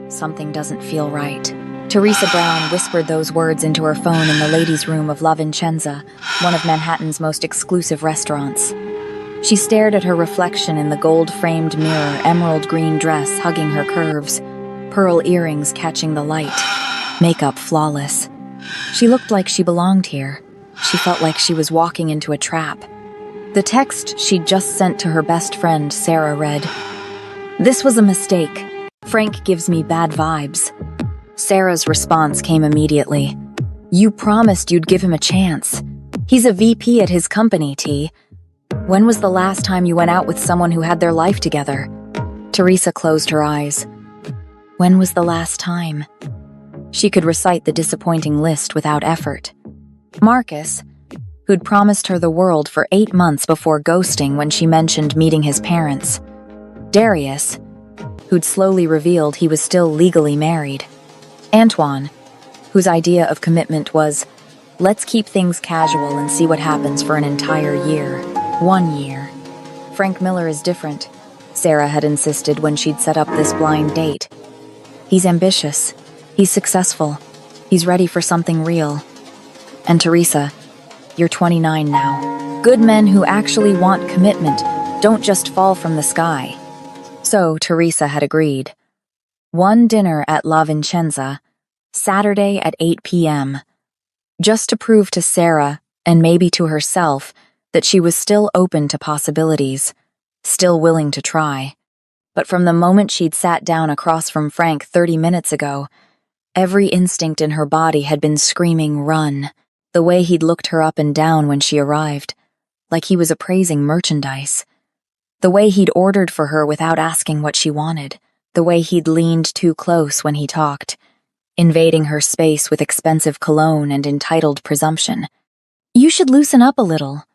Something doesn't feel right. Teresa Brown whispered those words into her phone in the ladies' room of La Vincenza, one of Manhattan's most exclusive restaurants. She stared at her reflection in the gold-framed mirror, emerald green dress hugging her curves, pearl earrings catching the light, makeup flawless. She looked like she belonged here. She felt like she was walking into a trap. The text she'd just sent to her best friend, Sarah, read, "This was a mistake. Frank gives me bad vibes." Sarah's response came immediately. "You promised you'd give him a chance. He's a VP at his company, T. When was the last time you went out with someone who had their life together?" Teresa closed her eyes. When was the last time? She could recite the disappointing list without effort. Marcus, who'd promised her the world for 8 months before ghosting when she mentioned meeting his parents. Darius, who'd slowly revealed he was still legally married. Antoine, whose idea of commitment was, let's keep things casual and see what happens for an entire year. 1 year. Frank Miller is different, Sarah had insisted when she'd set up this blind date. He's ambitious. He's successful. He's ready for something real. And Teresa, you're 29 now. Good men who actually want commitment don't just fall from the sky. So Teresa had agreed. One dinner at La Vincenza, Saturday at 8 p.m., just to prove to Sarah, and maybe to herself, that she was still open to possibilities, still willing to try. But from the moment she'd sat down across from Frank 30 minutes ago, every instinct in her body had been screaming, run. The way he'd looked her up and down when she arrived, like he was appraising merchandise. The way he'd ordered for her without asking what she wanted. The way he'd leaned too close when he talked, invading her space with expensive cologne and entitled presumption. "You should loosen up a little,"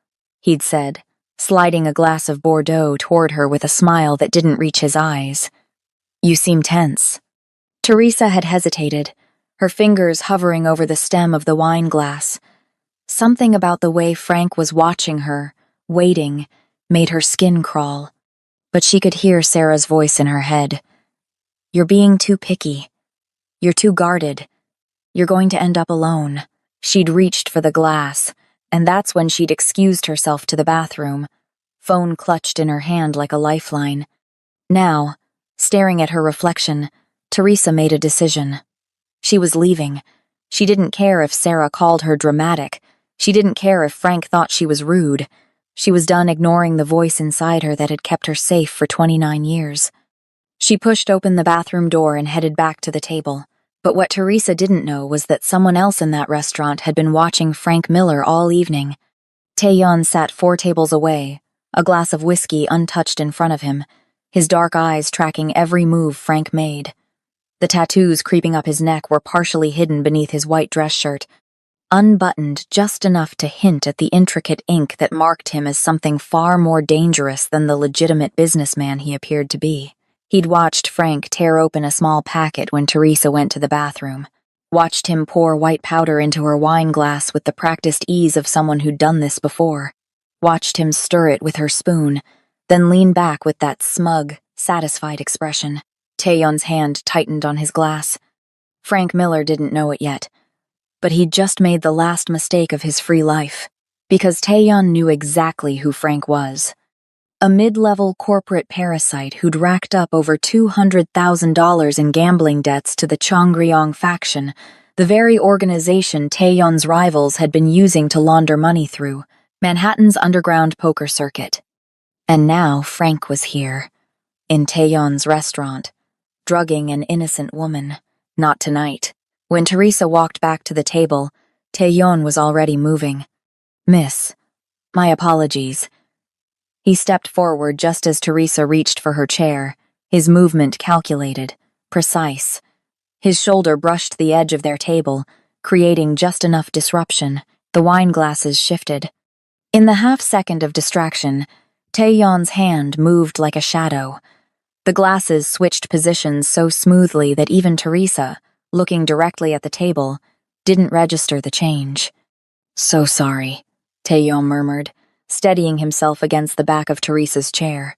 he'd said, sliding a glass of Bordeaux toward her with a smile that didn't reach his eyes. "You seem tense." Teresa had hesitated, her fingers hovering over the stem of the wine glass. Something about the way Frank was watching her, waiting, made her skin crawl. But she could hear Sarah's voice in her head. "You're being too picky. You're too guarded. You're going to end up alone." She'd reached for the glass, and that's when she'd excused herself to the bathroom, phone clutched in her hand like a lifeline. Now, staring at her reflection, Teresa made a decision. She was leaving. She didn't care if Sarah called her dramatic. She didn't care if Frank thought she was rude. She was done ignoring the voice inside her that had kept her safe for 29 years. She pushed open the bathroom door and headed back to the table. But what Teresa didn't know was that someone else in that restaurant had been watching Frank Miller all evening. Taeyeon sat 4 tables away, a glass of whiskey untouched in front of him, his dark eyes tracking every move Frank made. The tattoos creeping up his neck were partially hidden beneath his white dress shirt, unbuttoned just enough to hint at the intricate ink that marked him as something far more dangerous than the legitimate businessman he appeared to be. He'd watched Frank tear open a small packet when Teresa went to the bathroom, watched him pour white powder into her wine glass with the practiced ease of someone who'd done this before, watched him stir it with her spoon, then lean back with that smug, satisfied expression. Taeyeon's hand tightened on his glass. Frank Miller didn't know it yet, but he'd just made the last mistake of his free life, because Taeyeon knew exactly who Frank was. A mid-level corporate parasite who'd racked up over $200,000 in gambling debts to the Chongryong faction, the very organization Taeyeon's rivals had been using to launder money through, Manhattan's underground poker circuit. And now Frank was here, in Taeyeon's restaurant, drugging an innocent woman. Not tonight. When Teresa walked back to the table, Taeyeon was already moving. "Miss, my apologies." He stepped forward just as Teresa reached for her chair, his movement calculated, precise. His shoulder brushed the edge of their table, creating just enough disruption. The wine glasses shifted. In the half-second of distraction, Taeyeon's hand moved like a shadow. The glasses switched positions so smoothly that even Teresa, looking directly at the table, didn't register the change. "So sorry," Taeyeon murmured, steadying himself against the back of Teresa's chair.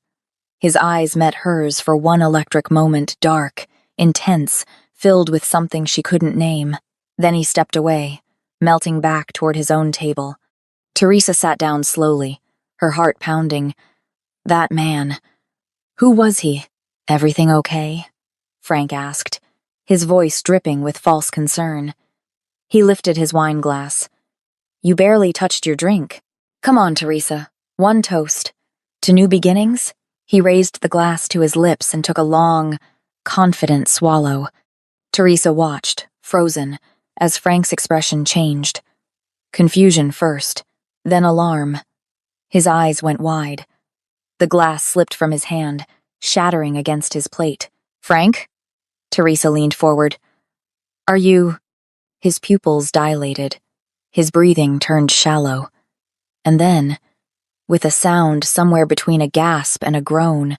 His eyes met hers for one electric moment, dark, intense, filled with something she couldn't name. Then he stepped away, melting back toward his own table. Teresa sat down slowly, her heart pounding. That man. Who was he? Everything okay? Frank asked, his voice dripping with false concern. He lifted his wine glass. You barely touched your drink. Come on, Teresa. One toast. To new beginnings? He raised the glass to his lips and took a long, confident swallow. Teresa watched, frozen, as Frank's expression changed. Confusion first, then alarm. His eyes went wide. The glass slipped from his hand, shattering against his plate. Frank? Teresa leaned forward. Are you... His pupils dilated. His breathing turned shallow. And then, with a sound somewhere between a gasp and a groan,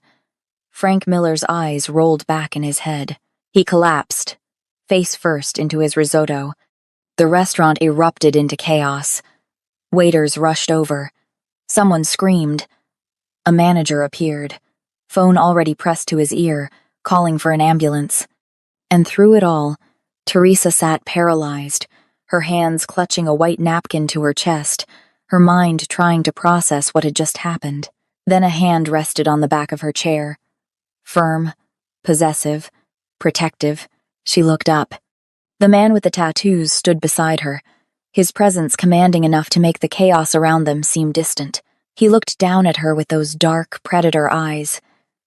Frank Miller's eyes rolled back in his head. He collapsed, face first into his risotto. The restaurant erupted into chaos. Waiters rushed over. Someone screamed. A manager appeared, phone already pressed to his ear, calling for an ambulance. And through it all, Teresa sat paralyzed, her hands clutching a white napkin to her chest, her mind trying to process what had just happened. Then a hand rested on the back of her chair. Firm, possessive, protective, she looked up. The man with the tattoos stood beside her, his presence commanding enough to make the chaos around them seem distant. He looked down at her with those dark, predator eyes,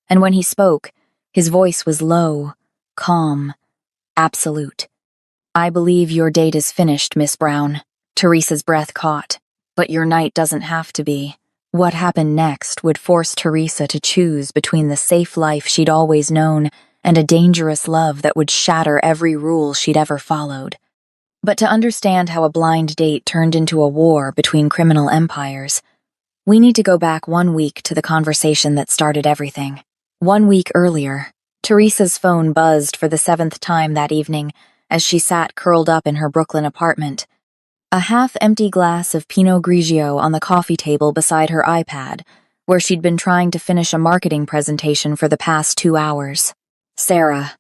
and when he spoke, his voice was low, calm, absolute. I believe your date is finished, Miss Brown. Teresa's breath caught. But your night doesn't have to be. What happened next would force Teresa to choose between the safe life she'd always known and a dangerous love that would shatter every rule she'd ever followed. But to understand how a blind date turned into a war between criminal empires, we need to go back 1 week to the conversation that started everything. 1 week earlier, Teresa's phone buzzed for the 7th time that evening as she sat curled up in her Brooklyn apartment. A half-empty glass of Pinot Grigio on the coffee table beside her iPad, where she'd been trying to finish a marketing presentation for the past 2 hours. Sarah.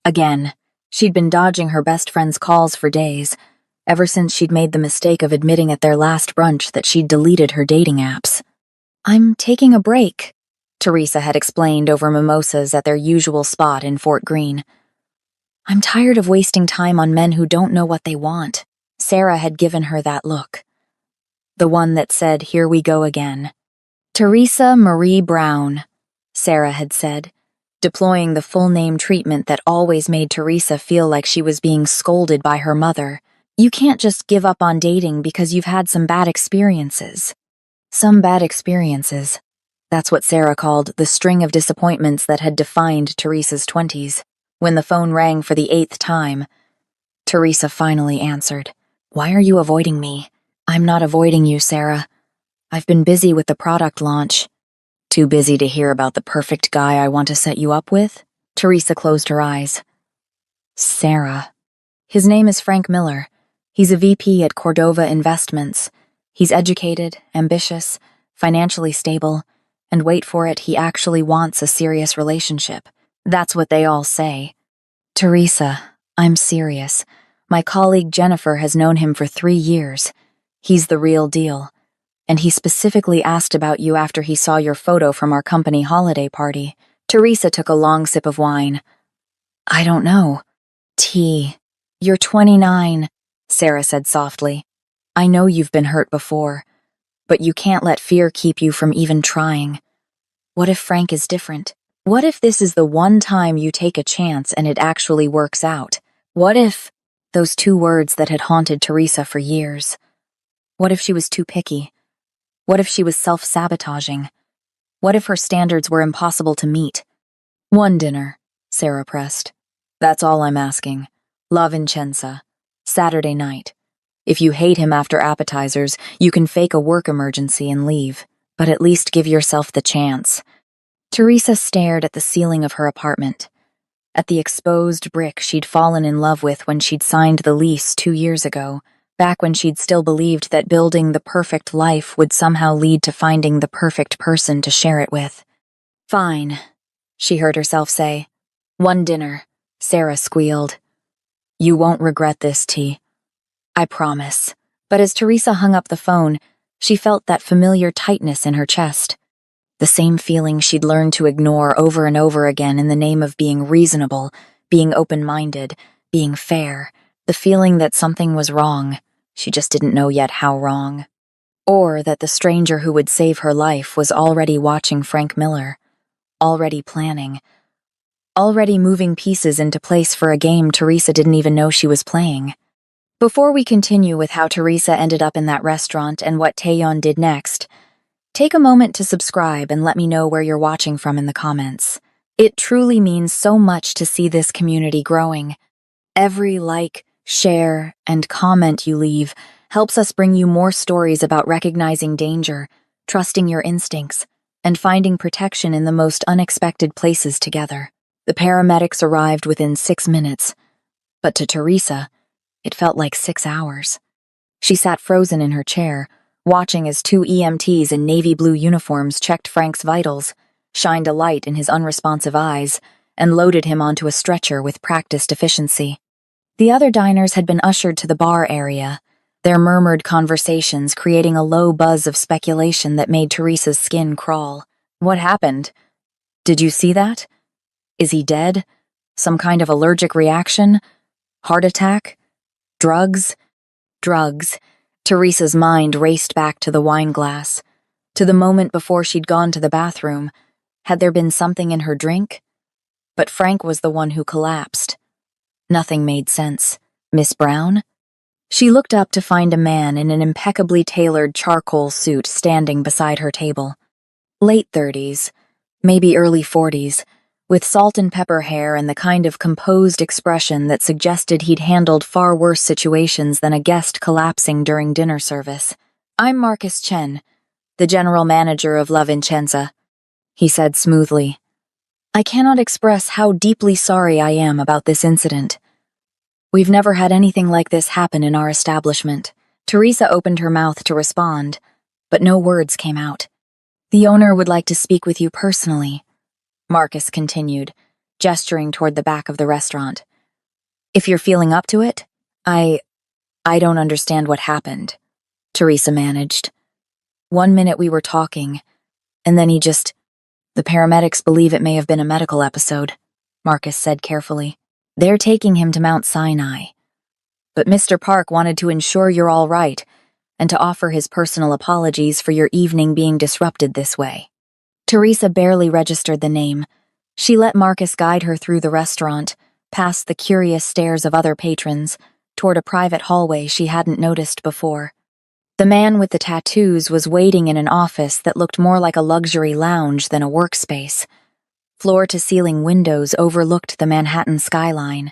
Again. She'd been dodging her best friend's calls for days, ever since she'd made the mistake of admitting at their last brunch that she'd deleted her dating apps. I'm taking a break, Teresa had explained over mimosas at their usual spot in Fort Greene. I'm tired of wasting time on men who don't know what they want. Sarah had given her that look. The one that said, here we go again. Teresa Marie Brown, Sarah had said, deploying the full-name treatment that always made Teresa feel like she was being scolded by her mother. You can't just give up on dating because you've had some bad experiences. Some bad experiences. That's what Sarah called the string of disappointments that had defined Teresa's 20s. When the phone rang for the 8th time, Teresa finally answered. Why are you avoiding me? I'm not avoiding you, Sarah. I've been busy with the product launch. Too busy to hear about the perfect guy I want to set you up with? Teresa closed her eyes. Sarah. His name is Frank Miller. He's a VP at Cordova Investments. He's educated, ambitious, financially stable, and wait for it, he actually wants a serious relationship. That's what they all say. Teresa, I'm serious. My colleague Jennifer has known him for 3 years. He's the real deal. And he specifically asked about you after he saw your photo from our company holiday party. Teresa took a long sip of wine. I don't know. You're 29, Sarah said softly. I know you've been hurt before, but you can't let fear keep you from even trying. What if Frank is different? What if this is the one time you take a chance and it actually works out? What if... Those 2 words that had haunted Teresa for years. What if she was too picky? What if she was self-sabotaging? What if her standards were impossible to meet? 1 dinner, Sarah pressed. That's all I'm asking. La Vincenza. Saturday night. If you hate him after appetizers, you can fake a work emergency and leave, but at least give yourself the chance. Teresa stared at the ceiling of her apartment, at the exposed brick she'd fallen in love with when she'd signed the lease 2 years ago, back when she'd still believed that building the perfect life would somehow lead to finding the perfect person to share it with. Fine, she heard herself say. 1 dinner. Sarah squealed. You won't regret this, T. I promise. But as Teresa hung up the phone, she felt that familiar tightness in her chest. The same feeling she'd learned to ignore over and over again in the name of being reasonable, being open-minded, being fair. The feeling that something was wrong. She just didn't know yet how wrong. Or that the stranger who would save her life was already watching Frank Miller. Already planning. Already moving pieces into place for a game Teresa didn't even know she was playing. Before we continue with how Teresa ended up in that restaurant and what Taeyeon did next, take a moment to subscribe and let me know where you're watching from in the comments. It truly means so much to see this community growing. Every like, share, and comment you leave helps us bring you more stories about recognizing danger, trusting your instincts, and finding protection in the most unexpected places together. The paramedics arrived within 6 minutes, but to Teresa, it felt like 6 hours. She sat frozen in her chair, watching as 2 EMTs in navy blue uniforms checked Frank's vitals, shined a light in his unresponsive eyes, and loaded him onto a stretcher with practiced efficiency. The other diners had been ushered to the bar area, their murmured conversations creating a low buzz of speculation that made Teresa's skin crawl. What happened? Did you see that? Is he dead? Some kind of allergic reaction? Heart attack? Drugs? Drugs. Teresa's mind raced back to the wine glass, to the moment before she'd gone to the bathroom. Had there been something in her drink? But Frank was the one who collapsed. Nothing made sense. Miss Brown? She looked up to find a man in an impeccably tailored charcoal suit standing beside her table. Late 30s, maybe early 40s, with salt and pepper hair and the kind of composed expression that suggested he'd handled far worse situations than a guest collapsing during dinner service. I'm Marcus Chen, the general manager of La Vincenza, he said smoothly. I cannot express how deeply sorry I am about this incident. We've never had anything like this happen in our establishment. Teresa opened her mouth to respond, but no words came out. The owner would like to speak with you personally, Marcus continued, gesturing toward the back of the restaurant. If you're feeling up to it, I don't understand what happened, Teresa managed. 1 minute we were talking, and then the paramedics believe it may have been a medical episode, Marcus said carefully. They're taking him to Mount Sinai. But Mr. Park wanted to ensure you're all right, and to offer his personal apologies for your evening being disrupted this way. Teresa barely registered the name. She let Marcus guide her through the restaurant, past the curious stares of other patrons, toward a private hallway she hadn't noticed before. The man with the tattoos was waiting in an office that looked more like a luxury lounge than a workspace. Floor-to-ceiling windows overlooked the Manhattan skyline.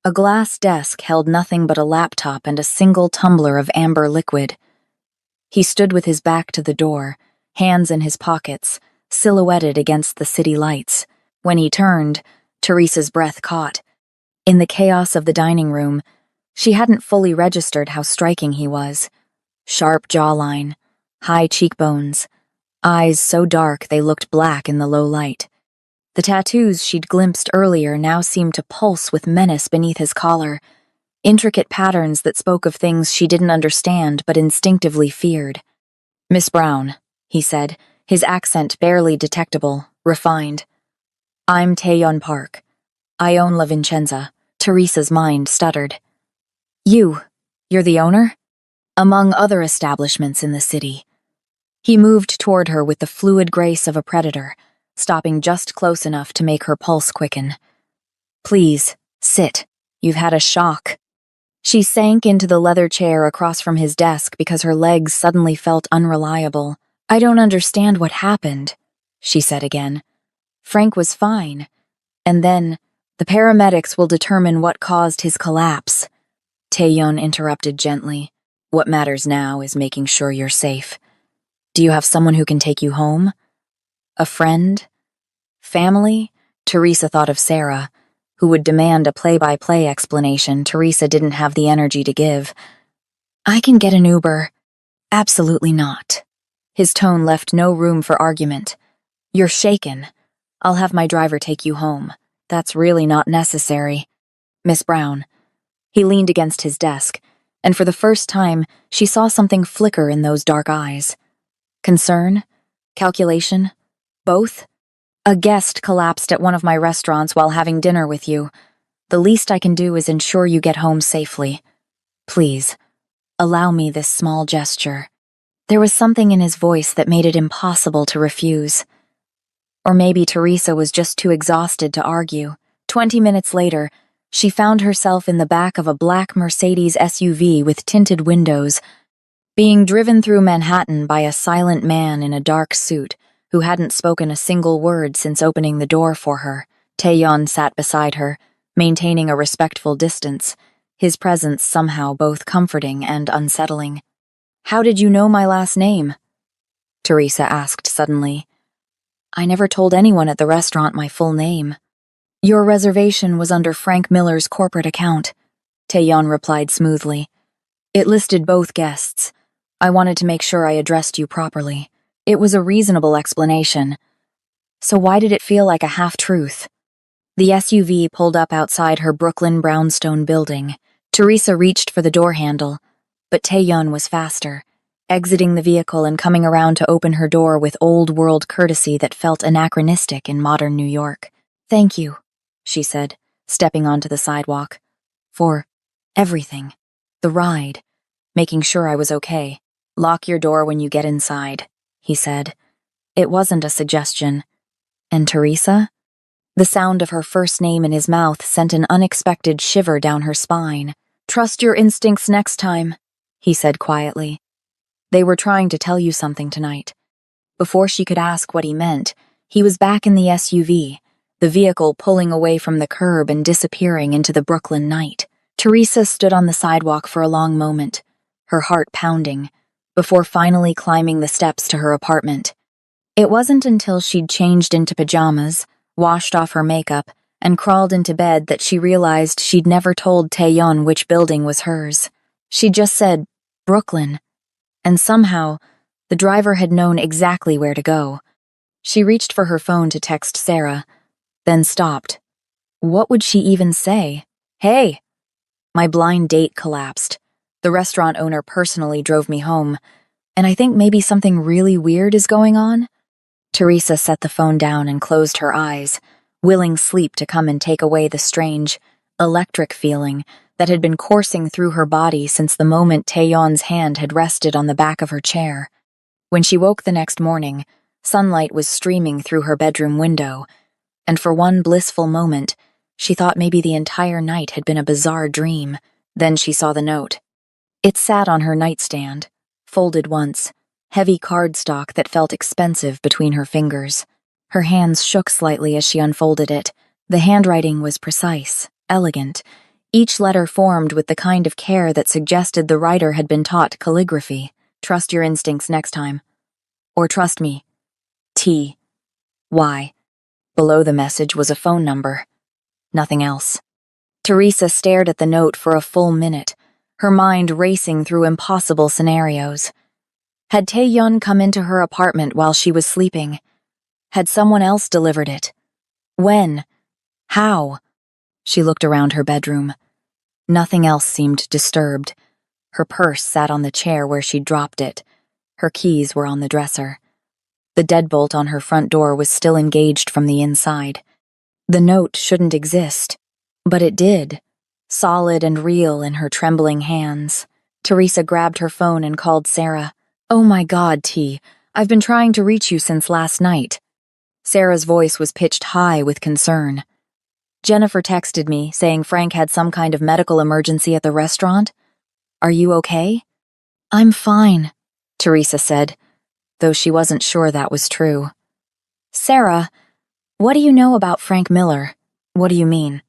A glass desk held nothing but a laptop and a single tumbler of amber liquid. He stood with his back to the door, hands in his pockets, silhouetted against the city lights. When he turned, Teresa's breath caught. In the chaos of the dining room, she hadn't fully registered how striking he was. Sharp jawline, high cheekbones, eyes so dark they looked black in the low light. The tattoos she'd glimpsed earlier now seemed to pulse with menace beneath his collar, intricate patterns that spoke of things she didn't understand but instinctively feared. Miss Brown, he said, his accent barely detectable, refined. I'm Taeyeon Park. I own La Vincenza. Teresa's mind stuttered. You're the owner? Among other establishments in the city. He moved toward her with the fluid grace of a predator, stopping just close enough to make her pulse quicken. Please, sit. You've had a shock. She sank into the leather chair across from his desk because her legs suddenly felt unreliable. I don't understand what happened, she said again. Frank was fine. And then, the paramedics will determine what caused his collapse. Taeyeon interrupted gently. What matters now is making sure you're safe. Do you have someone who can take you home? A friend? Family? Teresa thought of Sarah, who would demand a play-by-play explanation Teresa didn't have the energy to give. I can get an Uber. Absolutely not. His tone left no room for argument. You're shaken. I'll have my driver take you home. That's really not necessary. Miss Brown. He leaned against his desk, and for the first time, she saw something flicker in those dark eyes. Concern? Calculation? Both? A guest collapsed at one of my restaurants while having dinner with you. The least I can do is ensure you get home safely. Please, allow me this small gesture. There was something in his voice that made it impossible to refuse. Or maybe Teresa was just too exhausted to argue. 20 minutes later, she found herself in the back of a black Mercedes SUV with tinted windows, being driven through Manhattan by a silent man in a dark suit who hadn't spoken a single word since opening the door for her. Taeyeon sat beside her, maintaining a respectful distance, his presence somehow both comforting and unsettling. "How did you know my last name?" Teresa asked suddenly. "I never told anyone at the restaurant my full name." "Your reservation was under Frank Miller's corporate account," Taeyeon replied smoothly. "It listed both guests. I wanted to make sure I addressed you properly." It was a reasonable explanation. So why did it feel like a half-truth? The SUV pulled up outside her Brooklyn brownstone building. Teresa reached for the door handle, but Taeyeon was faster, exiting the vehicle and coming around to open her door with old-world courtesy that felt anachronistic in modern New York. "Thank you," she said, stepping onto the sidewalk. "For everything. The ride. Making sure I was okay. Lock your door when you get inside," he said. It wasn't a suggestion. And Teresa? The sound of her first name in his mouth sent an unexpected shiver down her spine. "Trust your instincts next time," he said quietly. "They were trying to tell you something tonight." Before she could ask what he meant, he was back in the SUV, the vehicle pulling away from the curb and disappearing into the Brooklyn night. Teresa stood on the sidewalk for a long moment, her heart pounding, before finally climbing the steps to her apartment. It wasn't until she'd changed into pajamas, washed off her makeup, and crawled into bed that she realized she'd never told Taeyeon which building was hers. She'd just said, Brooklyn, and somehow, the driver had known exactly where to go. She reached for her phone to text Sarah, then stopped. What would she even say? "Hey!" My blind date collapsed. The restaurant owner personally drove me home, and I think maybe something really weird is going on. Teresa set the phone down and closed her eyes, willing sleep to come and take away the strange, electric feeling that had been coursing through her body since the moment Taeyeon's hand had rested on the back of her chair. When she woke the next morning, sunlight was streaming through her bedroom window, and for one blissful moment, she thought maybe the entire night had been a bizarre dream. Then she saw the note. It sat on her nightstand, folded once, heavy cardstock that felt expensive between her fingers. Her hands shook slightly as she unfolded it. The handwriting was precise, elegant, each letter formed with the kind of care that suggested the writer had been taught calligraphy. "Trust your instincts next time." Or "Trust me. T. Y." Below the message was a phone number. Nothing else. Teresa stared at the note for a full minute, her mind racing through impossible scenarios. Had Taeyeon come into her apartment while she was sleeping? Had someone else delivered it? When? How? She looked around her bedroom. Nothing else seemed disturbed. Her purse sat on the chair where she'd dropped it. Her keys were on the dresser. The deadbolt on her front door was still engaged from the inside. The note shouldn't exist, but it did, solid and real in her trembling hands. Teresa grabbed her phone and called Sarah. "Oh my God, T. I've been trying to reach you since last night." Sarah's voice was pitched high with concern. "Jennifer texted me, saying Frank had some kind of medical emergency at the restaurant. Are you okay?" "I'm fine," Teresa said, though she wasn't sure that was true. "Sarah, what do you know about Frank Miller?" "What do you mean?"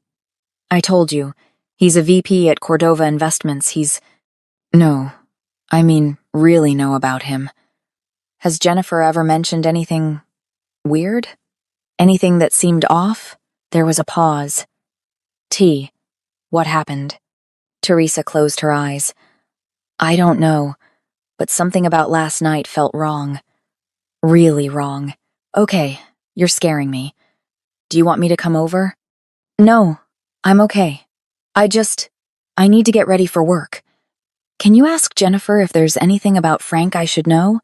"I told you. He's a VP at Cordova Investments. No, I mean, really know about him. Has Jennifer ever mentioned anything weird? Anything that seemed off?" There was a pause. "T, what happened?" Teresa closed her eyes. "I don't know, but something about last night felt wrong. Really wrong. Okay, you're scaring me. Do you want me to come over?" No, I'm okay. I need to get ready for work. Can you ask Jennifer if there's anything about Frank I should know?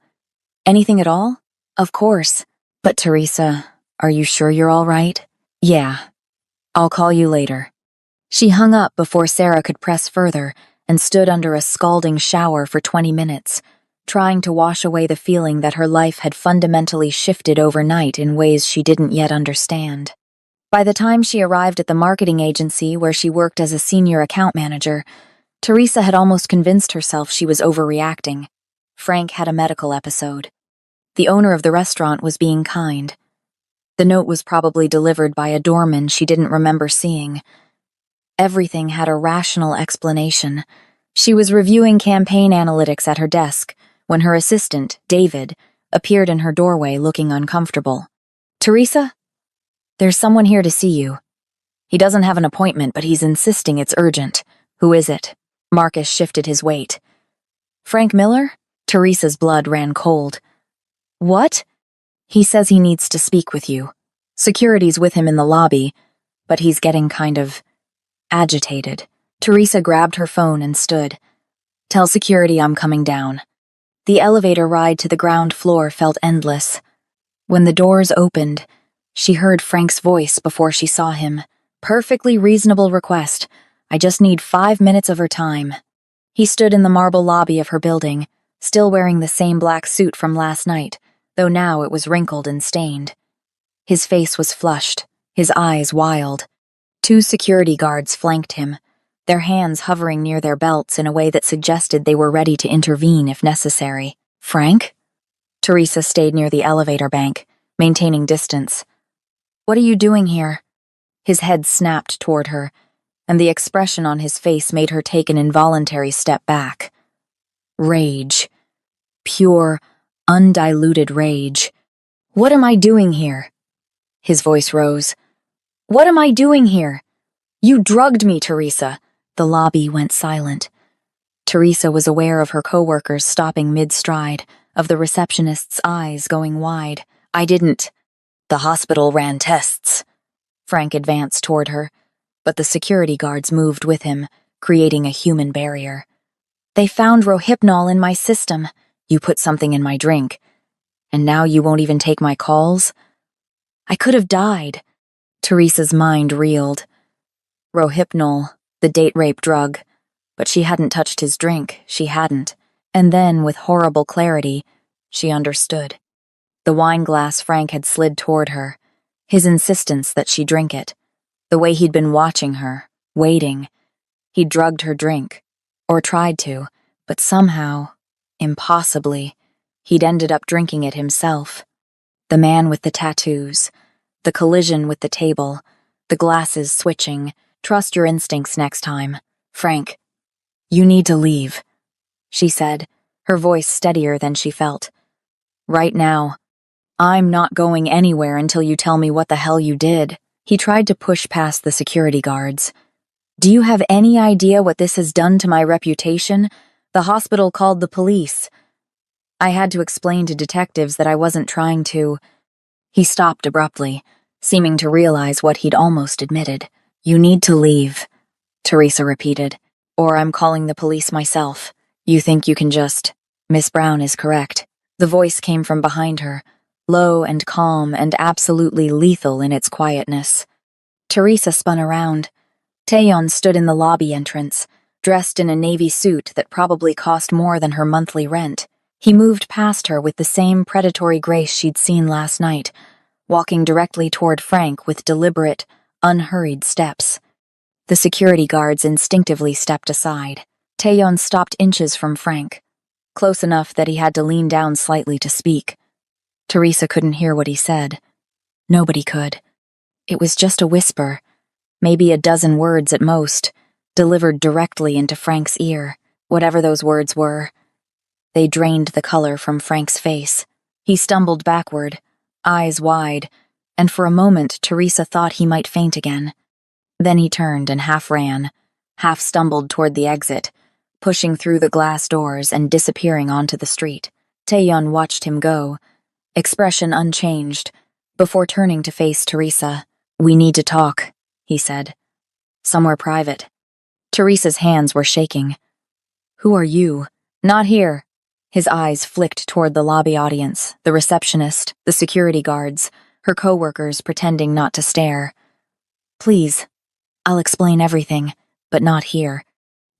Anything at all? Of course. But Teresa, are you sure you're all right? Yeah. I'll call you later. She hung up before Sarah could press further and stood under a scalding shower for 20 minutes, trying to wash away the feeling that her life had fundamentally shifted overnight in ways she didn't yet understand. By the time she arrived at the marketing agency where she worked as a senior account manager, Teresa had almost convinced herself she was overreacting. Frank had a medical episode. The owner of the restaurant was being kind. The note was probably delivered by a doorman she didn't remember seeing. Everything had a rational explanation. She was reviewing campaign analytics at her desk when her assistant, David, appeared in her doorway looking uncomfortable. Teresa? There's someone here to see you. He doesn't have an appointment, but he's insisting it's urgent. Who is it? Marcus shifted his weight. Frank Miller? Teresa's blood ran cold. What? He says he needs to speak with you. Security's with him in the lobby, but he's getting kind of agitated. Teresa grabbed her phone and stood. Tell security I'm coming down. The elevator ride to the ground floor felt endless. When the doors opened, she heard Frank's voice before she saw him. Perfectly reasonable request. I just need 5 minutes of her time. He stood in the marble lobby of her building, still wearing the same black suit from last night, though now it was wrinkled and stained. His face was flushed, his eyes wild. 2 security guards flanked him, their hands hovering near their belts in a way that suggested they were ready to intervene if necessary. Frank? Teresa stayed near the elevator bank, maintaining distance. What are you doing here? His head snapped toward her, and the expression on his face made her take an involuntary step back. Rage. Pure, undiluted rage. What am I doing here? His voice rose. What am I doing here? You drugged me, Teresa. The lobby went silent. Teresa was aware of her coworkers stopping mid-stride, of the receptionist's eyes going wide. I didn't. The hospital ran tests. Frank advanced toward her, but the security guards moved with him, creating a human barrier. They found Rohypnol in my system. You put something in my drink. And now you won't even take my calls? I could have died. Teresa's mind reeled. Rohypnol, the date rape drug. But she hadn't touched his drink, she hadn't. And then, with horrible clarity, she understood. The wine glass Frank had slid toward her, his insistence that she drink it, the way he'd been watching her, waiting. He'd drugged her drink, or tried to, but somehow, impossibly, he'd ended up drinking it himself. The man with the tattoos, the collision with the table, the glasses switching. Trust your instincts next time. Frank, you need to leave, she said, her voice steadier than she felt. Right now. I'm not going anywhere until you tell me what the hell you did. He tried to push past the security guards. Do you have any idea what this has done to my reputation? The hospital called the police. I had to explain to detectives that I wasn't trying to. He stopped abruptly, seeming to realize what he'd almost admitted. You need to leave, Teresa repeated, or I'm calling the police myself. You think you can just... Miss Brown is correct. The voice came from behind her, low and calm and absolutely lethal in its quietness. Teresa spun around. Taeyeon stood in the lobby entrance, dressed in a navy suit that probably cost more than her monthly rent. He moved past her with the same predatory grace she'd seen last night, walking directly toward Frank with deliberate, unhurried steps. The security guards instinctively stepped aside. Taeyeon stopped inches from Frank, close enough that he had to lean down slightly to speak. Teresa couldn't hear what he said. Nobody could. It was just a whisper, maybe a dozen words at most, delivered directly into Frank's ear. Whatever those words were, they drained the color from Frank's face. He stumbled backward, eyes wide, and for a moment Teresa thought he might faint again. Then he turned and half ran, half stumbled toward the exit, pushing through the glass doors and disappearing onto the street. Taeyeon watched him go, expression unchanged, before turning to face Teresa. We need to talk. he said. Somewhere private. Teresa's hands were shaking. Who are you? Not here. His eyes flicked toward the lobby audience, the receptionist, the security guards, her co-workers pretending not to stare. Please, I'll explain everything, but not here.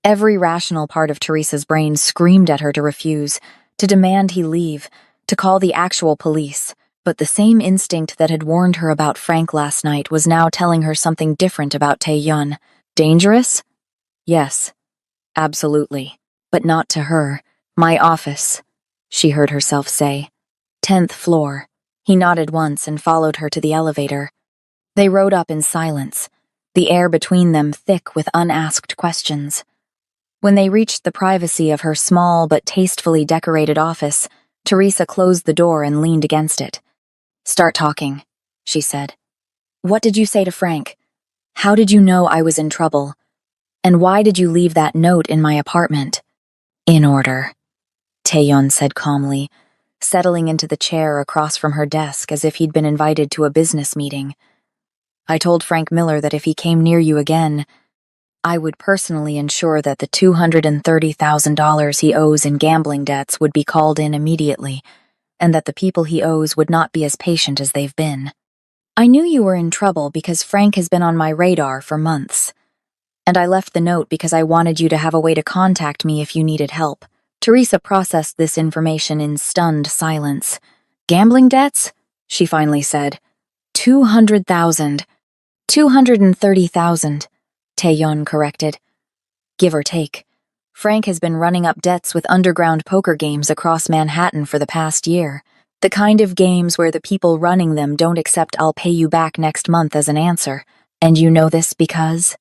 Every rational part of Teresa's brain screamed at her to refuse, to demand he leave, to call the actual police, but the same instinct that had warned her about Frank last night was now telling her something different about Tae-yun. Dangerous? Yes, absolutely, but not to her. My office, she heard herself say. 10th floor. He nodded once and followed her to the elevator. They rode up in silence, the air between them thick with unasked questions. When they reached the privacy of her small but tastefully decorated office, Teresa closed the door and leaned against it. Start talking, she said. What did you say to Frank? How did you know I was in trouble? And why did you leave that note in my apartment? In order, Tae-yun said calmly, settling into the chair across from her desk as if he'd been invited to a business meeting. I told Frank Miller that if he came near you again, I would personally ensure that the $230,000 he owes in gambling debts would be called in immediately, and that the people he owes would not be as patient as they've been. I knew you were in trouble because Frank has been on my radar for months, and I left the note because I wanted you to have a way to contact me if you needed help. Teresa processed this information in stunned silence. Gambling debts? She finally said. 200,000. 230,000. Tae-yun corrected. Give or take. Frank has been running up debts with underground poker games across Manhattan for the past year. The kind of games where the people running them don't accept "I'll pay you back next month" as an answer. And you know this because?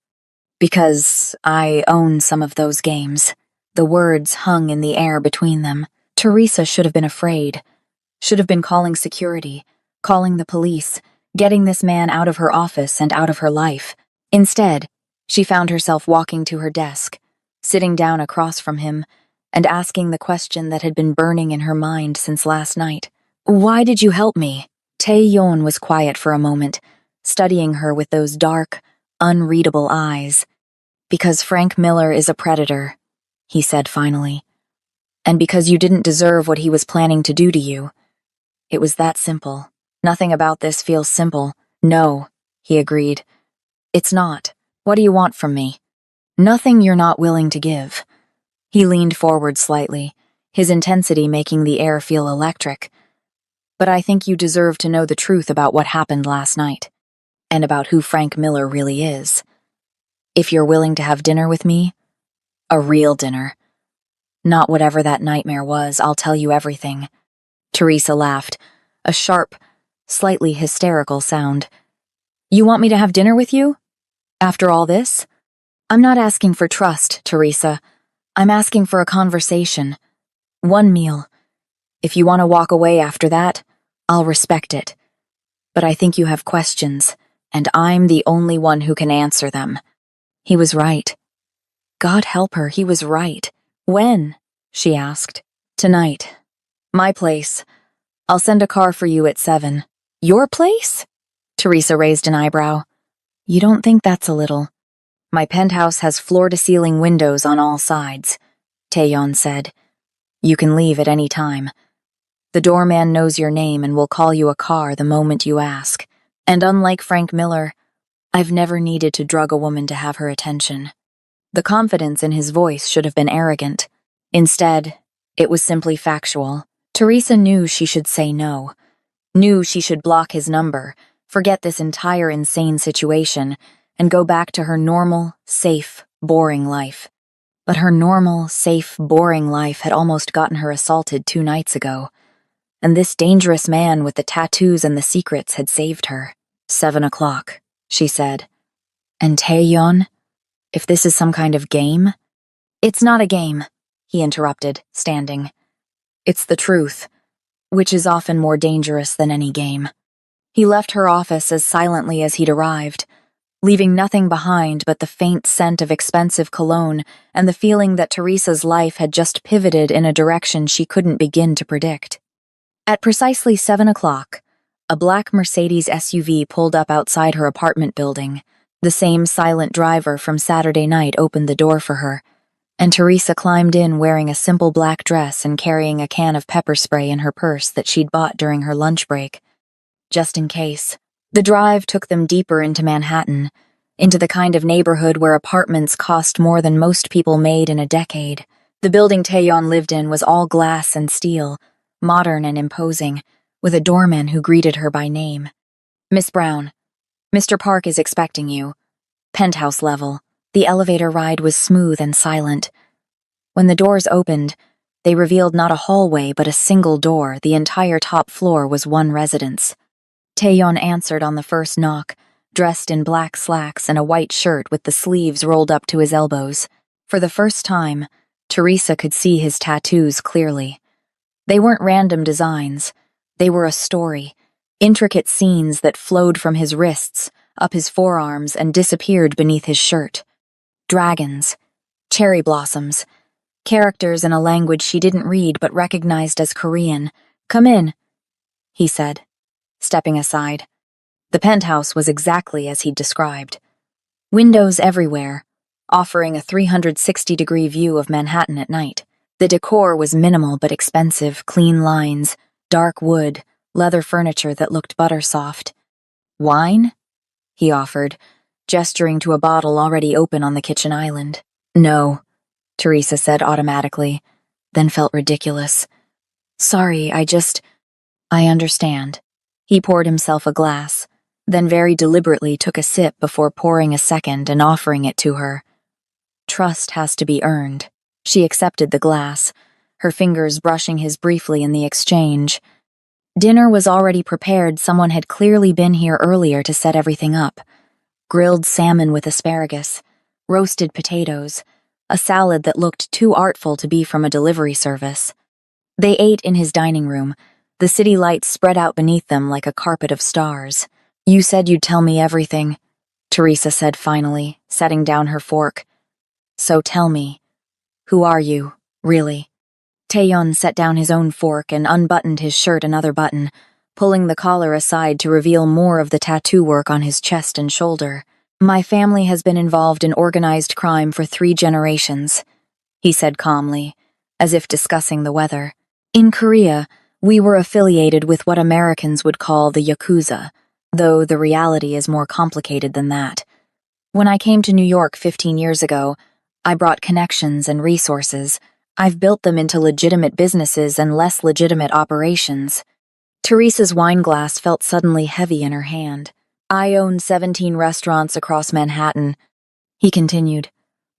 Because I own some of those games. The words hung in the air between them. Teresa should have been afraid. Should have been calling security, calling the police, getting this man out of her office and out of her life. Instead, she found herself walking to her desk, sitting down across from him, and asking the question that had been burning in her mind since last night. Why did you help me? Tae-yun was quiet for a moment, studying her with those dark, unreadable eyes. Because Frank Miller is a predator, he said finally. And because you didn't deserve what he was planning to do to you. It was that simple. Nothing about this feels simple. No, he agreed. It's not. What do you want from me? Nothing you're not willing to give. He leaned forward slightly, his intensity making the air feel electric. But I think you deserve to know the truth about what happened last night, and about who Frank Miller really is. If you're willing to have dinner with me, a real dinner. Not whatever that nightmare was, I'll tell you everything. Teresa laughed, a sharp, slightly hysterical sound. You want me to have dinner with you? After all this? I'm not asking for trust, Teresa. I'm asking for a conversation. One meal. If you want to walk away after that, I'll respect it. But I think you have questions, and I'm the only one who can answer them. He was right. God help her, he was right. When? She asked. Tonight. My place. I'll send a car for you at 7. Your place? Teresa raised an eyebrow. You don't think that's a little? My penthouse has floor-to-ceiling windows on all sides, Tae-yun said. You can leave at any time. The doorman knows your name and will call you a car the moment you ask. And unlike Frank Miller, I've never needed to drug a woman to have her attention. The confidence in his voice should have been arrogant. Instead, it was simply factual. Teresa knew she should say no. Knew she should block his number, forget this entire insane situation, and go back to her normal, safe, boring life. But her normal, safe, boring life had almost gotten her assaulted 2 nights ago. And this dangerous man with the tattoos and the secrets had saved her. 7 o'clock, she said. And Tae-yun? If this is some kind of game? It's not a game, he interrupted, standing. It's the truth, which is often more dangerous than any game. He left her office as silently as he'd arrived, leaving nothing behind but the faint scent of expensive cologne and the feeling that Teresa's life had just pivoted in a direction she couldn't begin to predict. At precisely 7 o'clock, a black Mercedes SUV pulled up outside her apartment building, The same silent driver from Saturday night opened the door for her, and Teresa climbed in wearing a simple black dress and carrying a can of pepper spray in her purse that she'd bought during her lunch break, just in case. The drive took them deeper into Manhattan, into the kind of neighborhood where apartments cost more than most people made in a decade. The building Taeyeon lived in was all glass and steel, modern and imposing, with a doorman who greeted her by name. "Miss Brown, Mr. Park is expecting you." Penthouse level. The elevator ride was smooth and silent. When the doors opened, they revealed not a hallway but a single door. The entire top floor was one residence. Taeyeon answered on the first knock, dressed in black slacks and a white shirt with the sleeves rolled up to his elbows. For the first time, Teresa could see his tattoos clearly. They weren't random designs. They were a story, intricate scenes that flowed from his wrists, up his forearms, and disappeared beneath his shirt. Dragons, cherry blossoms, characters in a language she didn't read but recognized as Korean. "Come in," he said, stepping aside. The penthouse was exactly as he'd described. Windows everywhere, offering a 360-degree view of Manhattan at night. The decor was minimal but expensive, clean lines, dark wood, leather furniture that looked butter-soft. "Wine?" he offered, gesturing to a bottle already open on the kitchen island. "No," Teresa said automatically, then felt ridiculous. "Sorry, I understand." He poured himself a glass, then very deliberately took a sip before pouring a second and offering it to her. Trust has to be earned. She accepted the glass, her fingers brushing his briefly in the exchange. Dinner was already prepared. Someone had clearly been here earlier to set everything up. Grilled salmon with asparagus, roasted potatoes, a salad that looked too artful to be from a delivery service. They ate in his dining room, the city lights spread out beneath them like a carpet of stars. "You said you'd tell me everything," Teresa said finally, setting down her fork. "So tell me, who are you, really?" Taeyeon set down his own fork and unbuttoned his shirt another button, pulling the collar aside to reveal more of the tattoo work on his chest and shoulder. "My family has been involved in organized crime for 3 generations, he said calmly, as if discussing the weather. "In Korea, we were affiliated with what Americans would call the Yakuza, though the reality is more complicated than that. When I came to New York 15 years ago, I brought connections and resources. I've built them into legitimate businesses and less legitimate operations." Teresa's wine glass felt suddenly heavy in her hand. "I own 17 restaurants across Manhattan," he continued.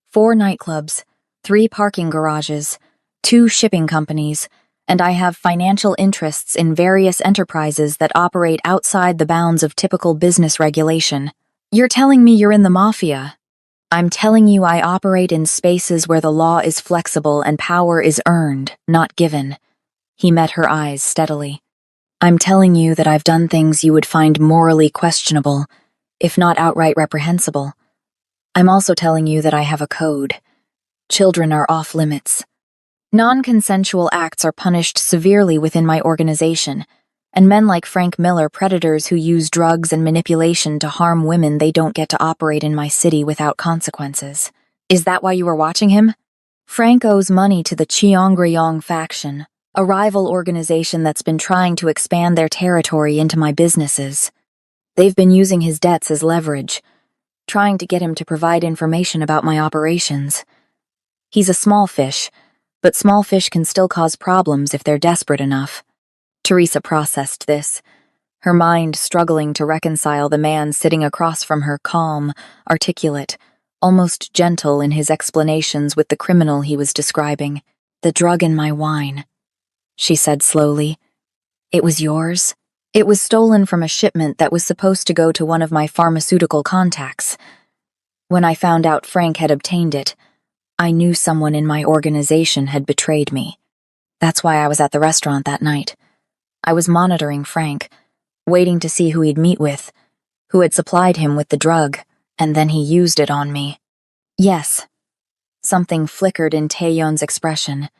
4 nightclubs, 3 parking garages, 2 shipping companies, and I have financial interests in various enterprises that operate outside the bounds of typical business regulation. "You're telling me you're in the Mafia?" "I'm telling you I operate in spaces where the law is flexible and power is earned, not given." He met her eyes steadily. "I'm telling you that I've done things you would find morally questionable, if not outright reprehensible. I'm also telling you that I have a code. Children are off limits. Non-consensual acts are punished severely within my organization, and men like Frank Miller, predators who use drugs and manipulation to harm women, they don't get to operate in my city without consequences." "Is that why you were watching him?" "Frank owes money to the Cheongryong faction, a rival organization that's been trying to expand their territory into my businesses. They've been using his debts as leverage, trying to get him to provide information about my operations. He's a small fish, but small fish can still cause problems if they're desperate enough." Teresa processed this, her mind struggling to reconcile the man sitting across from her calm, articulate, almost gentle in his explanations with the criminal he was describing. "The drug in my wine," she said slowly. "It was yours?" "It was stolen from a shipment that was supposed to go to one of my pharmaceutical contacts. When I found out Frank had obtained it, I knew someone in my organization had betrayed me. That's why I was at the restaurant that night. I was monitoring Frank, waiting to see who he'd meet with, who had supplied him with the drug, and then he used it on me." "Yes." Something flickered in Taeyeon's expression.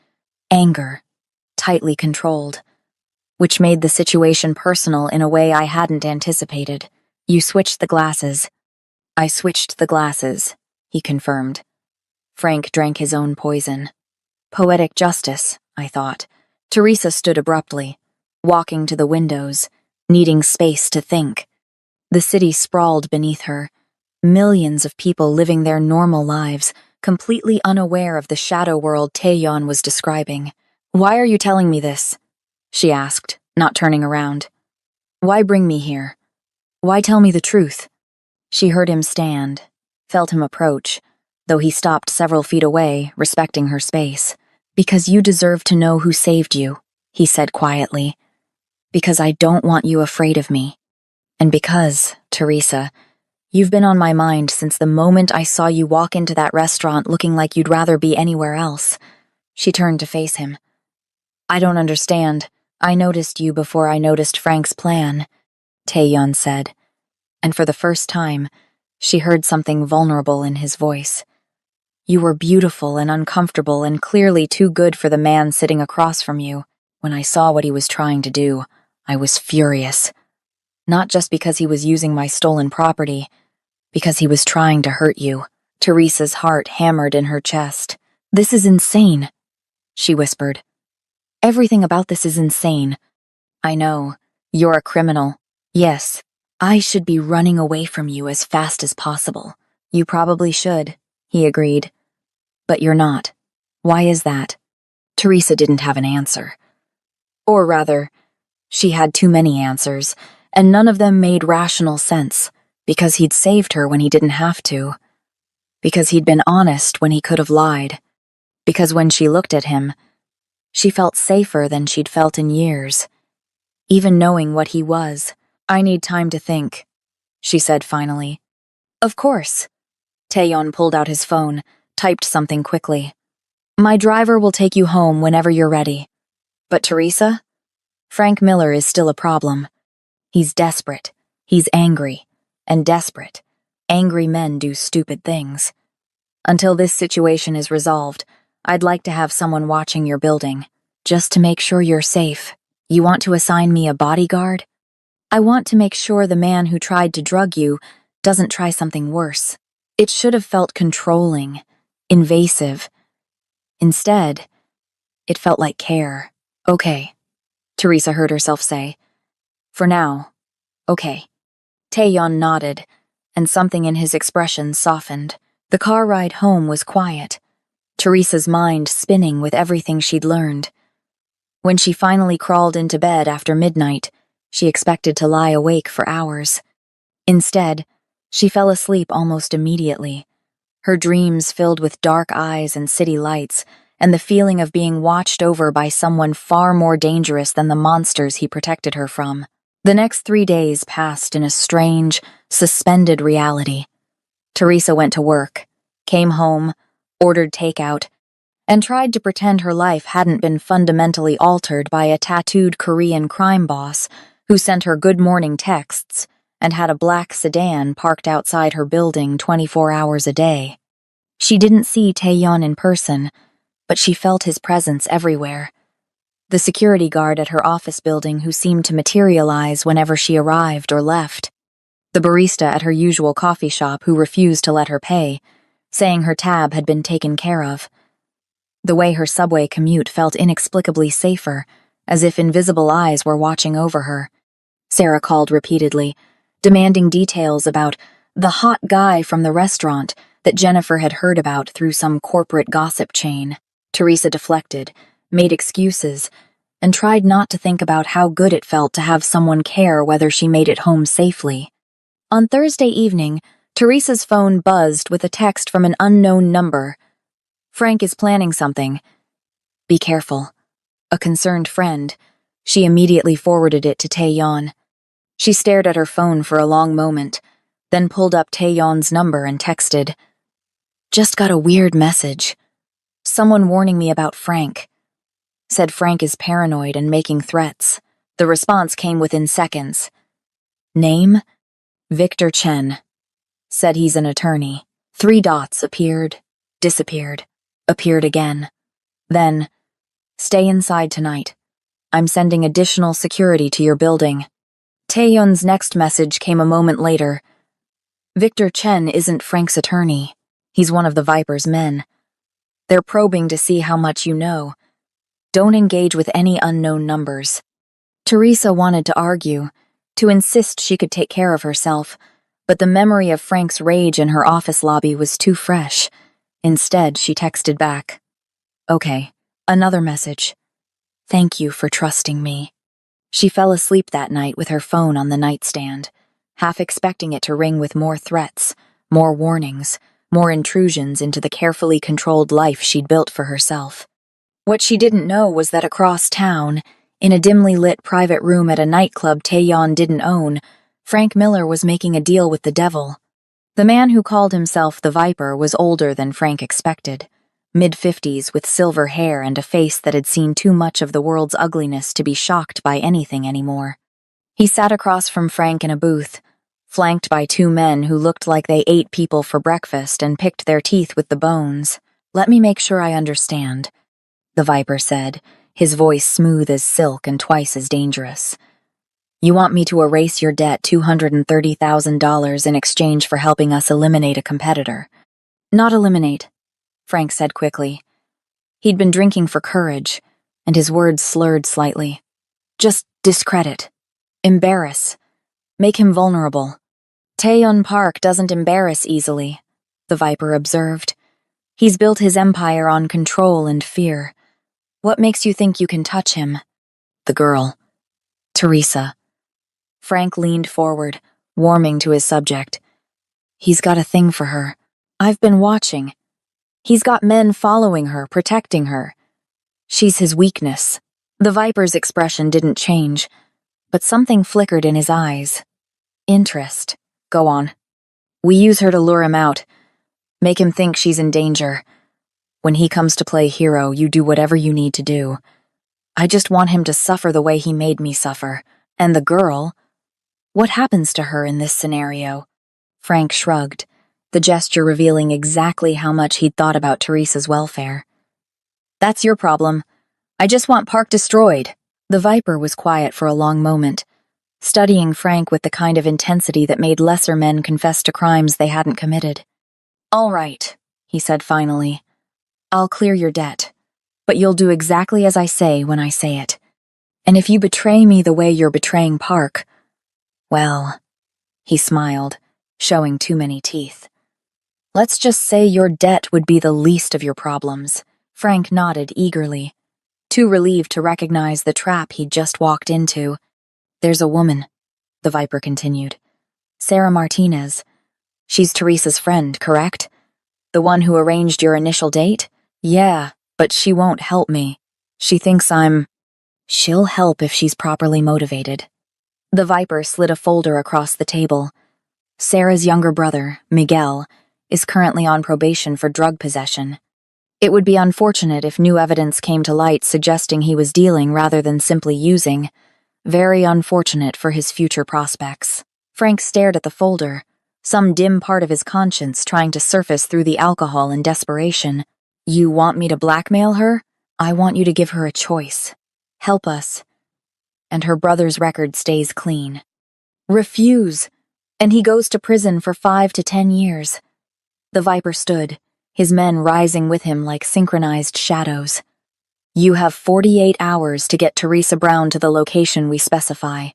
Anger, tightly controlled, which made the situation personal in a way I hadn't anticipated. "You switched the glasses." I switched the glasses, he confirmed. Frank drank his own poison. Poetic justice, I thought. Teresa stood abruptly, walking to the windows, needing space to think. The city sprawled beneath her, millions of people living their normal lives, completely unaware of the shadow world Taeyeon was describing. "Why are you telling me this?" she asked, not turning around. "Why bring me here? Why tell me the truth?" She heard him stand, felt him approach, though he stopped several feet away, respecting her space. "Because you deserve to know who saved you," he said quietly. "Because I don't want you afraid of me. And because, Teresa, you've been on my mind since the moment I saw you walk into that restaurant looking like you'd rather be anywhere else." She turned to face him. "I don't understand. I noticed you before I noticed Frank's plan," Taeyeon said. And for the first time, she heard something vulnerable in his voice. "You were beautiful and uncomfortable and clearly too good for the man sitting across from you. When I saw what he was trying to do, I was furious. Not just because he was using my stolen property, because he was trying to hurt you." Teresa's heart hammered in her chest. "This is insane," she whispered. "Everything about this is insane. I know. You're a criminal. Yes, I should be running away from you as fast as possible. You probably should," he agreed. "But you're not. Why is that?" Teresa didn't have an answer. Or rather, she had too many answers, and none of them made rational sense, because he'd saved her when he didn't have to. Because he'd been honest when he could have lied. Because when she looked at him, she felt safer than she'd felt in years. Even knowing what he was. "I need time to think," she said finally. "Of course." Taeyeon pulled out his phone, typed something quickly. "My driver will take you home whenever you're ready." "But Teresa? Frank Miller is still a problem. He's desperate. He's angry. And desperate. Angry men do stupid things. Until this situation is resolved, I'd like to have someone watching your building, just to make sure you're safe. You want to assign me a bodyguard? I want to make sure the man who tried to drug you doesn't try something worse." It should have felt controlling, invasive. Instead, it felt like care. "Okay," Teresa heard herself say. "For now, okay." Taeyeon nodded, and something in his expression softened. The car ride home was quiet, Teresa's mind spinning with everything she'd learned. When she finally crawled into bed after midnight, she expected to lie awake for hours. Instead, she fell asleep almost immediately, her dreams filled with dark eyes and city lights, and the feeling of being watched over by someone far more dangerous than the monsters he protected her from. The next 3 days passed in a strange, suspended reality. Teresa went to work, came home, ordered takeout, and tried to pretend her life hadn't been fundamentally altered by a tattooed Korean crime boss who sent her good morning texts and had a black sedan parked outside her building 24 hours a day. She didn't see Taeyeon in person, but she felt his presence everywhere. The security guard at her office building who seemed to materialize whenever she arrived or left. The barista at her usual coffee shop who refused to let her pay, saying her tab had been taken care of. The way her subway commute felt inexplicably safer, as if invisible eyes were watching over her. Sarah called repeatedly, demanding details about the hot guy from the restaurant that Jennifer had heard about through some corporate gossip chain. Teresa deflected, made excuses, and tried not to think about how good it felt to have someone care whether she made it home safely. On Thursday evening, Teresa's phone buzzed with a text from an unknown number. "Frank is planning something. Be careful." A concerned friend. She immediately forwarded it to Taeyeon. She stared at her phone for a long moment, then pulled up Taeyeon's number and texted, "Just got a weird message. Someone warning me about Frank. Said Frank is paranoid and making threats." The response came within seconds. Name? Victor Chen. Said he's an attorney. 3 dots appeared, disappeared, appeared again. Then, "Stay inside tonight. I'm sending additional security to your building." Taeyeon's next message came a moment later. Victor Chen isn't Frank's attorney. He's one of the Viper's men. They're probing to see how much you know. Don't engage with any unknown numbers. Teresa wanted to argue, to insist she could take care of herself, but the memory of Frank's rage in her office lobby was too fresh. Instead, she texted back, "Okay, another message. Thank you for trusting me." She fell asleep that night with her phone on the nightstand, half expecting it to ring with more threats, more warnings, more intrusions into the carefully controlled life she'd built for herself. What she didn't know was that across town, in a dimly lit private room at a nightclub Taeyeon didn't own, Frank Miller was making a deal with the devil. The man who called himself the Viper was older than Frank expected, mid-50s with silver hair and a face that had seen too much of the world's ugliness to be shocked by anything anymore. He sat across from Frank in a booth, flanked by two men who looked like they ate people for breakfast and picked their teeth with the bones. "Let me make sure I understand," the Viper said, his voice smooth as silk and twice as dangerous. "You want me to erase your debt $230,000 in exchange for helping us eliminate a competitor?" "Not eliminate," Frank said quickly. He'd been drinking for courage, and his words slurred slightly. "Just discredit. Embarrass. Make him vulnerable." "Taeyeon Park doesn't embarrass easily," the Viper observed. "He's built his empire on control and fear. What makes you think you can touch him?" "The girl. Teresa." Frank leaned forward, warming to his subject. "He's got a thing for her. I've been watching. He's got men following her, protecting her. She's his weakness." The Viper's expression didn't change, but something flickered in his eyes. "Interest. Go on. We use her to lure him out, make him think she's in danger. When he comes to play hero, you do whatever you need to do. I just want him to suffer the way he made me suffer. And the girl, what happens to her in this scenario?" Frank shrugged, the gesture revealing exactly how much he'd thought about Teresa's welfare. "That's your problem. I just want Park destroyed." The Viper was quiet for a long moment, studying Frank with the kind of intensity that made lesser men confess to crimes they hadn't committed. "All right," he said finally. "I'll clear your debt, but you'll do exactly as I say when I say it. And if you betray me the way you're betraying Park, well," he smiled, showing too many teeth. "Let's just say your debt would be the least of your problems." Frank nodded eagerly, too relieved to recognize the trap he'd just walked into. "There's a woman," the Viper continued. "Sarah Martinez. She's Teresa's friend, correct? The one who arranged your initial date?" "Yeah, but she won't help me. She thinks I'm—" "She'll help if she's properly motivated." The Viper slid a folder across the table. "Sarah's younger brother, Miguel, is currently on probation for drug possession. It would be unfortunate if new evidence came to light suggesting he was dealing rather than simply using. Very unfortunate for his future prospects." Frank stared at the folder, some dim part of his conscience trying to surface through the alcohol in desperation. "You want me to blackmail her? I want you to give her a choice. Help us. And her brother's record stays clean. Refuse, and he goes to prison for 5 to 10 years. The Viper stood, his men rising with him like synchronized shadows. "You have 48 hours to get Teresa Brown to the location we specify.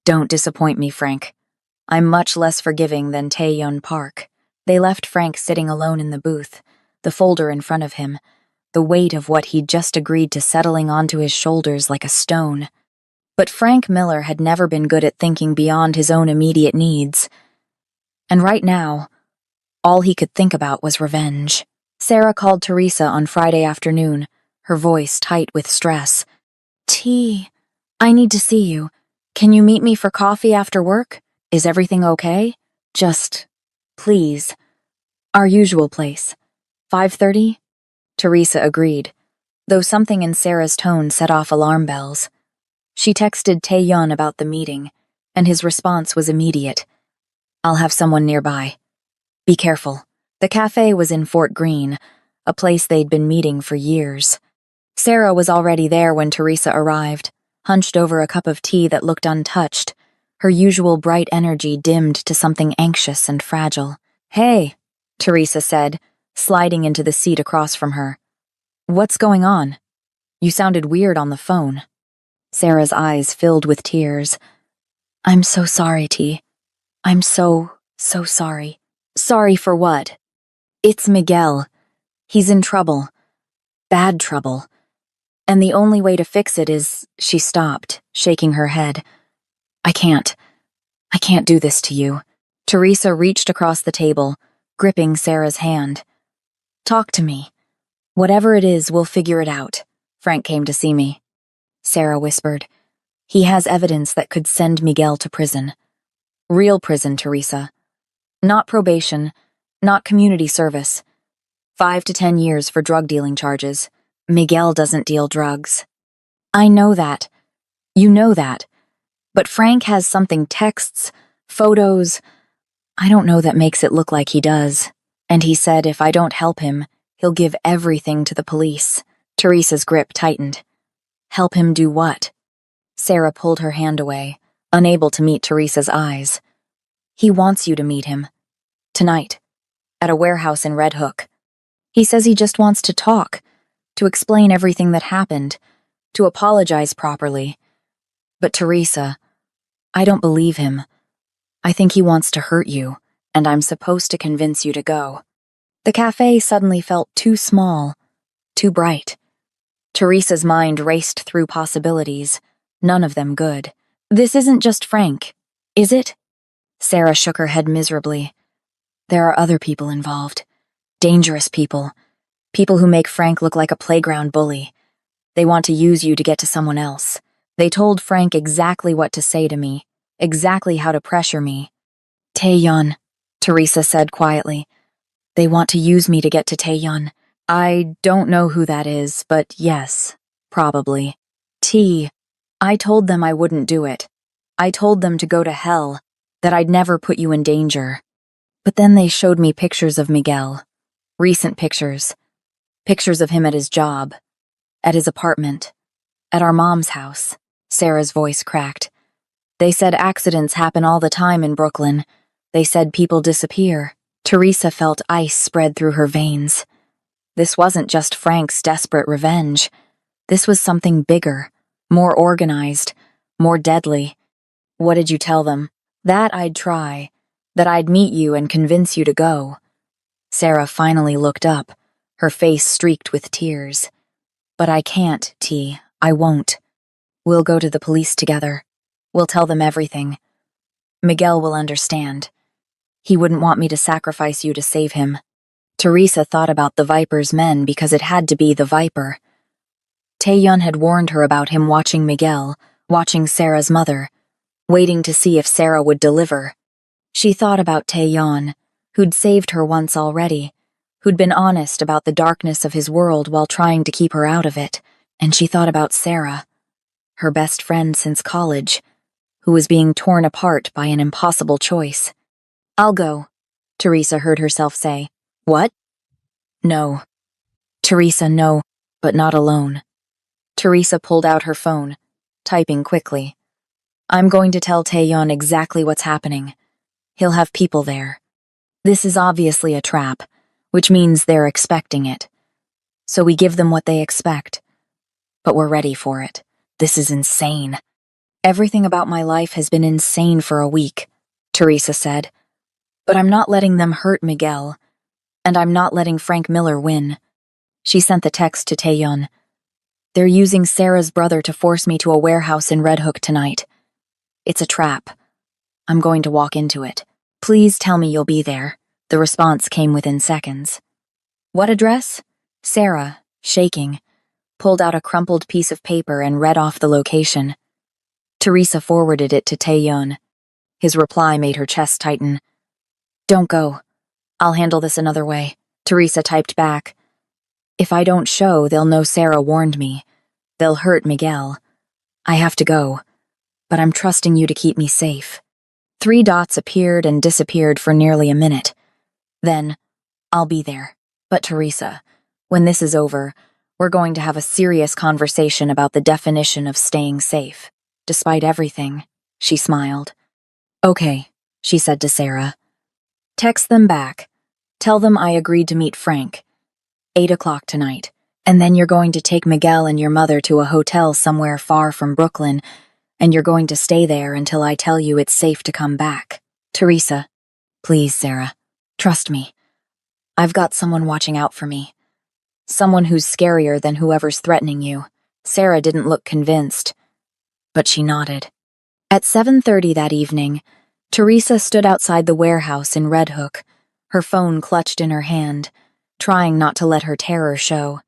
Don't disappoint me, Frank. I'm much less forgiving than Taeyeon Park." They left Frank sitting alone in the booth, the folder in front of him, the weight of what he'd just agreed to settling onto his shoulders like a stone. But Frank Miller had never been good at thinking beyond his own immediate needs. And right now, all he could think about was revenge. Sarah called Teresa on Friday afternoon, her voice tight with stress. "T, I need to see you. Can you meet me for coffee after work? Is everything okay? Just, please. Our usual place. 5:30? Teresa agreed, though something in Sarah's tone set off alarm bells. She texted Taeyeon about the meeting, and his response was immediate. "I'll have someone nearby. Be careful." The cafe was in Fort Greene, a place they'd been meeting for years. Sarah was already there when Teresa arrived, hunched over a cup of tea that looked untouched, Her usual bright energy dimmed to something anxious and fragile. "Hey," Teresa said, sliding into the seat across from her. "What's going on? You sounded weird on the phone." Sarah's eyes filled with tears. "I'm so sorry, T. I'm so sorry." "Sorry for what?" "It's Miguel. He's in trouble. Bad trouble. And the only way to fix it is—" She stopped, shaking her head. I can't do this to you." Teresa reached across the table, gripping Sarah's hand. "Talk to me. Whatever it is, we'll figure it out. Frank came to see me." Sarah whispered. "He has evidence that could send Miguel to prison. Real prison, Teresa. Not probation, not community service. 5 to 10 years for drug dealing charges. Miguel doesn't deal drugs." "I know that. You know that. But Frank has something, texts, photos. I don't know, that makes it look like he does. And he said if I don't help him, he'll give everything to the police." Teresa's grip tightened. "Help him do what?" Sarah pulled her hand away, unable to meet Teresa's eyes. "He wants you to meet him. Tonight. At a warehouse in Red Hook. He says he just wants to talk, to explain everything that happened, to apologize properly. But Teresa, I don't believe him. I think he wants to hurt you, and I'm supposed to convince you to go." The cafe suddenly felt too small, too bright. Teresa's mind raced through possibilities, none of them good. "This isn't just Frank, is it?" Sarah shook her head miserably. "There are other people involved. Dangerous people. People who make Frank look like a playground bully. They want to use you to get to someone else. They told Frank exactly what to say to me, exactly how to pressure me." "Taeyeon," Teresa said quietly. "They want to use me to get to Taeyeon. I don't know who that is, but yes, probably. I told them I wouldn't do it. I told them to go to hell, that I'd never put you in danger. But then they showed me pictures of Miguel. Recent pictures. Pictures of him at his job, at his apartment, at our mom's house." Sarah's voice cracked. "They said accidents happen all the time in Brooklyn. They said people disappear." Teresa felt ice spread through her veins. This wasn't just Frank's desperate revenge. This was something bigger, more organized, more deadly. "What did you tell them?" "That I'd try, that I'd meet you and convince you to go." Sarah finally looked up, her face streaked with tears. "But I can't, T. I won't. We'll go to the police together. We'll tell them everything. Miguel will understand. He wouldn't want me to sacrifice you to save him." Teresa thought about the Viper's men because it had to be the Viper. Taeyeon had warned her about him watching Miguel, watching Sarah's mother, waiting to see if Sarah would deliver. She thought about Taeyeon, who'd saved her once already, who'd been honest about the darkness of his world while trying to keep her out of it, and she thought about Sarah, her best friend since college, who was being torn apart by an impossible choice. "I'll go," Teresa heard herself say. "What?" "No." "Teresa, no, but not alone." Teresa pulled out her phone, typing quickly. "I'm going to tell Taeyeon exactly what's happening. He'll have people there. This is obviously a trap, which means they're expecting it. So we give them what they expect. But we're ready for it. This is insane. Everything about my life has been insane for a week," Teresa said. "But I'm not letting them hurt Miguel, and I'm not letting Frank Miller win." She sent the text to Taeyeon. "They're using Sarah's brother to force me to a warehouse in Red Hook tonight. It's a trap. I'm going to walk into it. Please tell me you'll be there." The response came within seconds. "What address?" Sarah, shaking, pulled out a crumpled piece of paper and read off the location. Teresa forwarded it to Taeyeon. His reply made her chest tighten. "Don't go. I'll handle this another way." Teresa typed back. "If I don't show, they'll know Sarah warned me. They'll hurt Miguel. I have to go, but I'm trusting you to keep me safe." 3 dots appeared and disappeared for nearly a minute. Then, "I'll be there. But Teresa, when this is over, we're going to have a serious conversation about the definition of staying safe. Despite everything," she smiled. Okay, she said to Sarah. Text them back. Tell them I agreed to meet Frank. 8 o'clock tonight. And then you're going to take Miguel and your mother to a hotel somewhere far from Brooklyn, and you're going to stay there until I tell you it's safe to come back. Teresa. Please, Sarah. Trust me. I've got someone watching out for me. Someone who's scarier than whoever's threatening you. Sarah didn't look convinced, but she nodded. At 7:30 that evening, Teresa stood outside the warehouse in Red Hook, her phone clutched in her hand, trying not to let her terror show.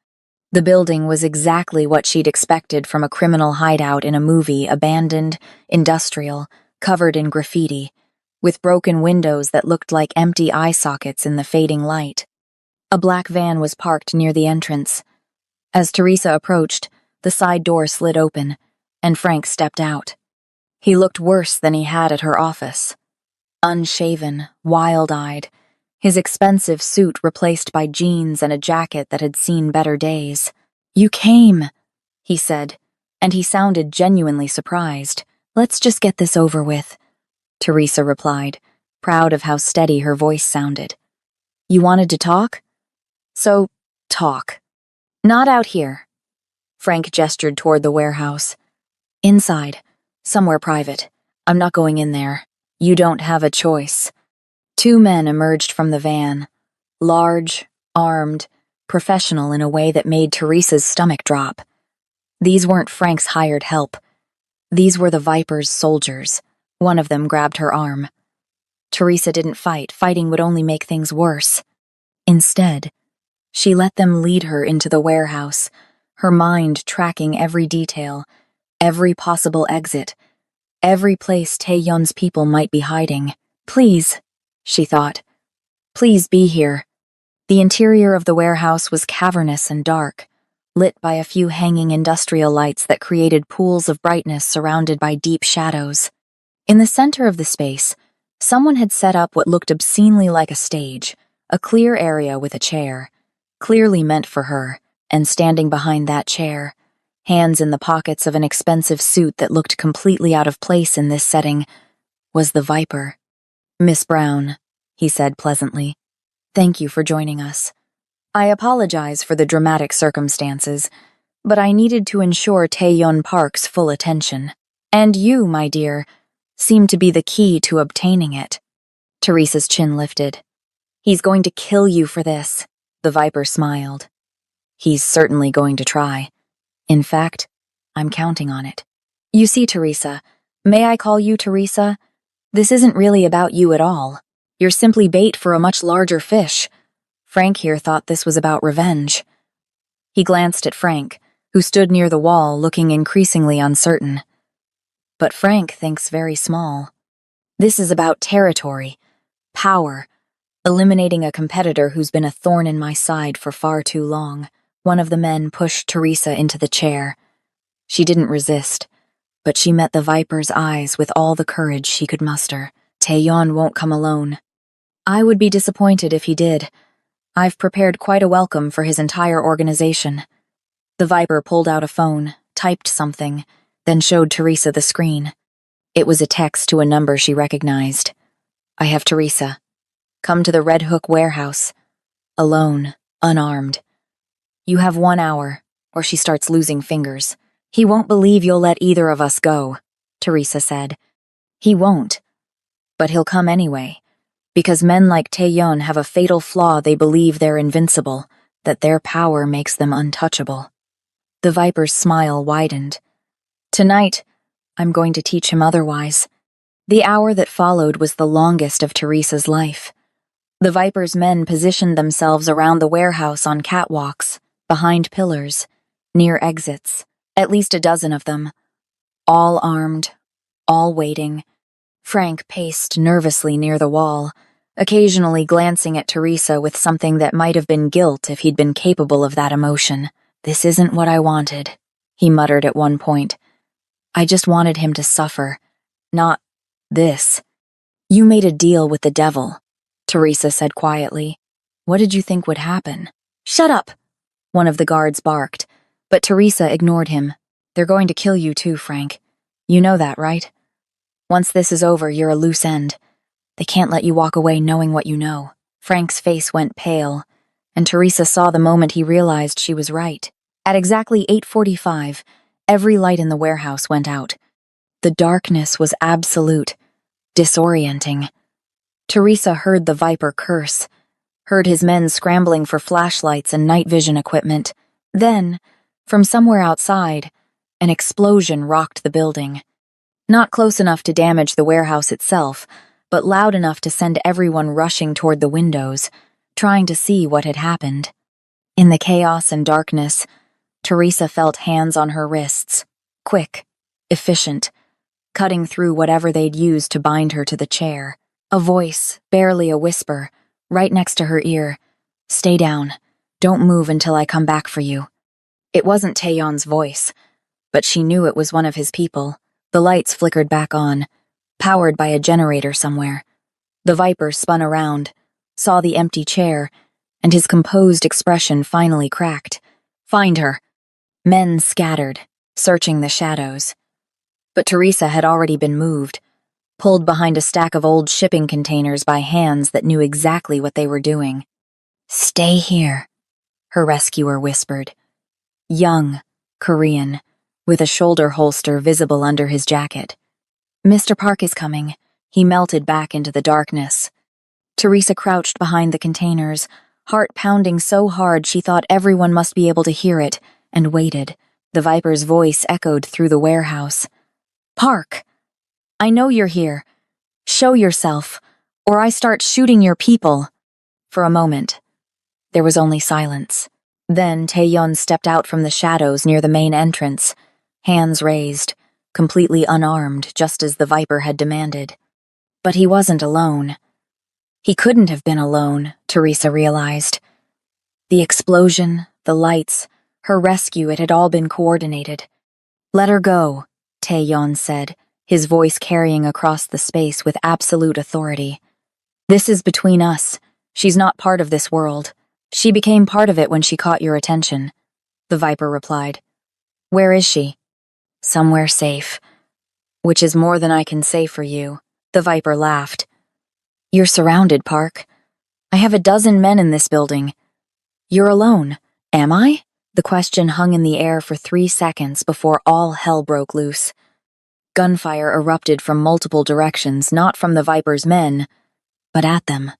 The building was exactly what she'd expected from a criminal hideout in a movie, abandoned, industrial, covered in graffiti, with broken windows that looked like empty eye sockets in the fading light. A black van was parked near the entrance. As Teresa approached, the side door slid open, and Frank stepped out. He looked worse than he had at her office. Unshaven, wild-eyed, his expensive suit replaced by jeans and a jacket that had seen better days. You came, he said, and he sounded genuinely surprised. Let's just get this over with, Teresa replied, proud of how steady her voice sounded. You wanted to talk? So, talk. Not out here. Frank gestured toward the warehouse. Inside, somewhere private. I'm not going in there. You don't have a choice. 2 men emerged from the van, large, armed, professional in a way that made Teresa's stomach drop. These weren't Frank's hired help. These were the Viper's soldiers. One of them grabbed her arm. Teresa didn't fight. Fighting would only make things worse. Instead, she let them lead her into the warehouse, her mind tracking every detail, every possible exit, every place Taeyeon's people might be hiding. Please, she thought. Please be here. The interior of the warehouse was cavernous and dark, lit by a few hanging industrial lights that created pools of brightness surrounded by deep shadows. In the center of the space, someone had set up what looked obscenely like a stage, a clear area with a chair, clearly meant for her, and standing behind that chair, hands in the pockets of an expensive suit that looked completely out of place in this setting, was the Viper. Miss Brown, he said pleasantly, thank you for joining us. I apologize for the dramatic circumstances, but I needed to ensure Taeyeon Park's full attention. And you, my dear, seem to be the key to obtaining it. Teresa's chin lifted. He's going to kill you for this, the Viper smiled. He's certainly going to try. In fact, I'm counting on it. You see, Teresa, may I call you Teresa? This isn't really about you at all. You're simply bait for a much larger fish. Frank here thought this was about revenge. He glanced at Frank, who stood near the wall looking increasingly uncertain. But Frank thinks very small. This is about territory, power, eliminating a competitor who's been a thorn in my side for far too long. One of the men pushed Teresa into the chair. She didn't resist, but she met the Viper's eyes with all the courage she could muster. Taeyeon won't come alone. I would be disappointed if he did. I've prepared quite a welcome for his entire organization. The Viper pulled out a phone, typed something, then showed Teresa the screen. It was a text to a number she recognized. I have Teresa. Come to the Red Hook warehouse. Alone, unarmed. You have 1 hour, or she starts losing fingers. He won't believe you'll let either of us go, Teresa said. He won't. But he'll come anyway, because men like Taeyeon have a fatal flaw. They believe they're invincible, that their power makes them untouchable. The Viper's smile widened. Tonight, I'm going to teach him otherwise. The hour that followed was the longest of Teresa's life. The Viper's men positioned themselves around the warehouse on catwalks, behind pillars, near exits, at least a dozen of them, all armed, all waiting. Frank paced nervously near the wall, occasionally glancing at Teresa with something that might have been guilt if he'd been capable of that emotion. This isn't what I wanted, he muttered at one point. I just wanted him to suffer, not this. You made a deal with the devil, Teresa said quietly. What did you think would happen? Shut up, one of the guards barked, but Teresa ignored him. They're going to kill you too, Frank. You know that, right? Once this is over, you're a loose end. They can't let you walk away knowing what you know. Frank's face went pale, and Teresa saw the moment he realized she was right. At exactly 8:45, every light in the warehouse went out. The darkness was absolute, disorienting. Teresa heard the Viper curse, heard his men scrambling for flashlights and night vision equipment. Then, from somewhere outside, an explosion rocked the building. Not close enough to damage the warehouse itself, but loud enough to send everyone rushing toward the windows, trying to see what had happened. In the chaos and darkness, Teresa felt hands on her wrists, quick, efficient, cutting through whatever they'd used to bind her to the chair. A voice, barely a whisper, right next to her ear. "Stay down. Don't move until I come back for you." It wasn't Taeyon's voice, but she knew it was one of his people. The lights flickered back on, powered by a generator somewhere. The Viper spun around, saw the empty chair, and his composed expression finally cracked. "Find her." Men scattered, searching the shadows. But Teresa had already been moved, pulled behind a stack of old shipping containers by hands that knew exactly what they were doing. "Stay here," her rescuer whispered. Young, Korean, with a shoulder holster visible under his jacket. "Mr. Park is coming." He melted back into the darkness. Teresa crouched behind the containers, heart pounding so hard she thought everyone must be able to hear it, and waited. The Viper's voice echoed through the warehouse. "Park, I know you're here. Show yourself, or I start shooting your people." For a moment, there was only silence. Then Taeyeon stepped out from the shadows near the main entrance, hands raised, completely unarmed, just as the Viper had demanded. But he wasn't alone. He couldn't have been alone, Teresa realized. The explosion, the lights, her rescue, it had all been coordinated. "Let her go," Taeyeon said, his voice carrying across the space with absolute authority. "This is between us. She's not part of this world. She became part of it when she caught your attention," the Viper replied. "Where is she?" "Somewhere safe. Which is more than I can say for you," the Viper laughed. "You're surrounded, Park. I have a dozen men in this building. You're alone. Am I?" The question hung in the air for 3 seconds before all hell broke loose. Gunfire erupted from multiple directions, not from the Viper's men, but at them.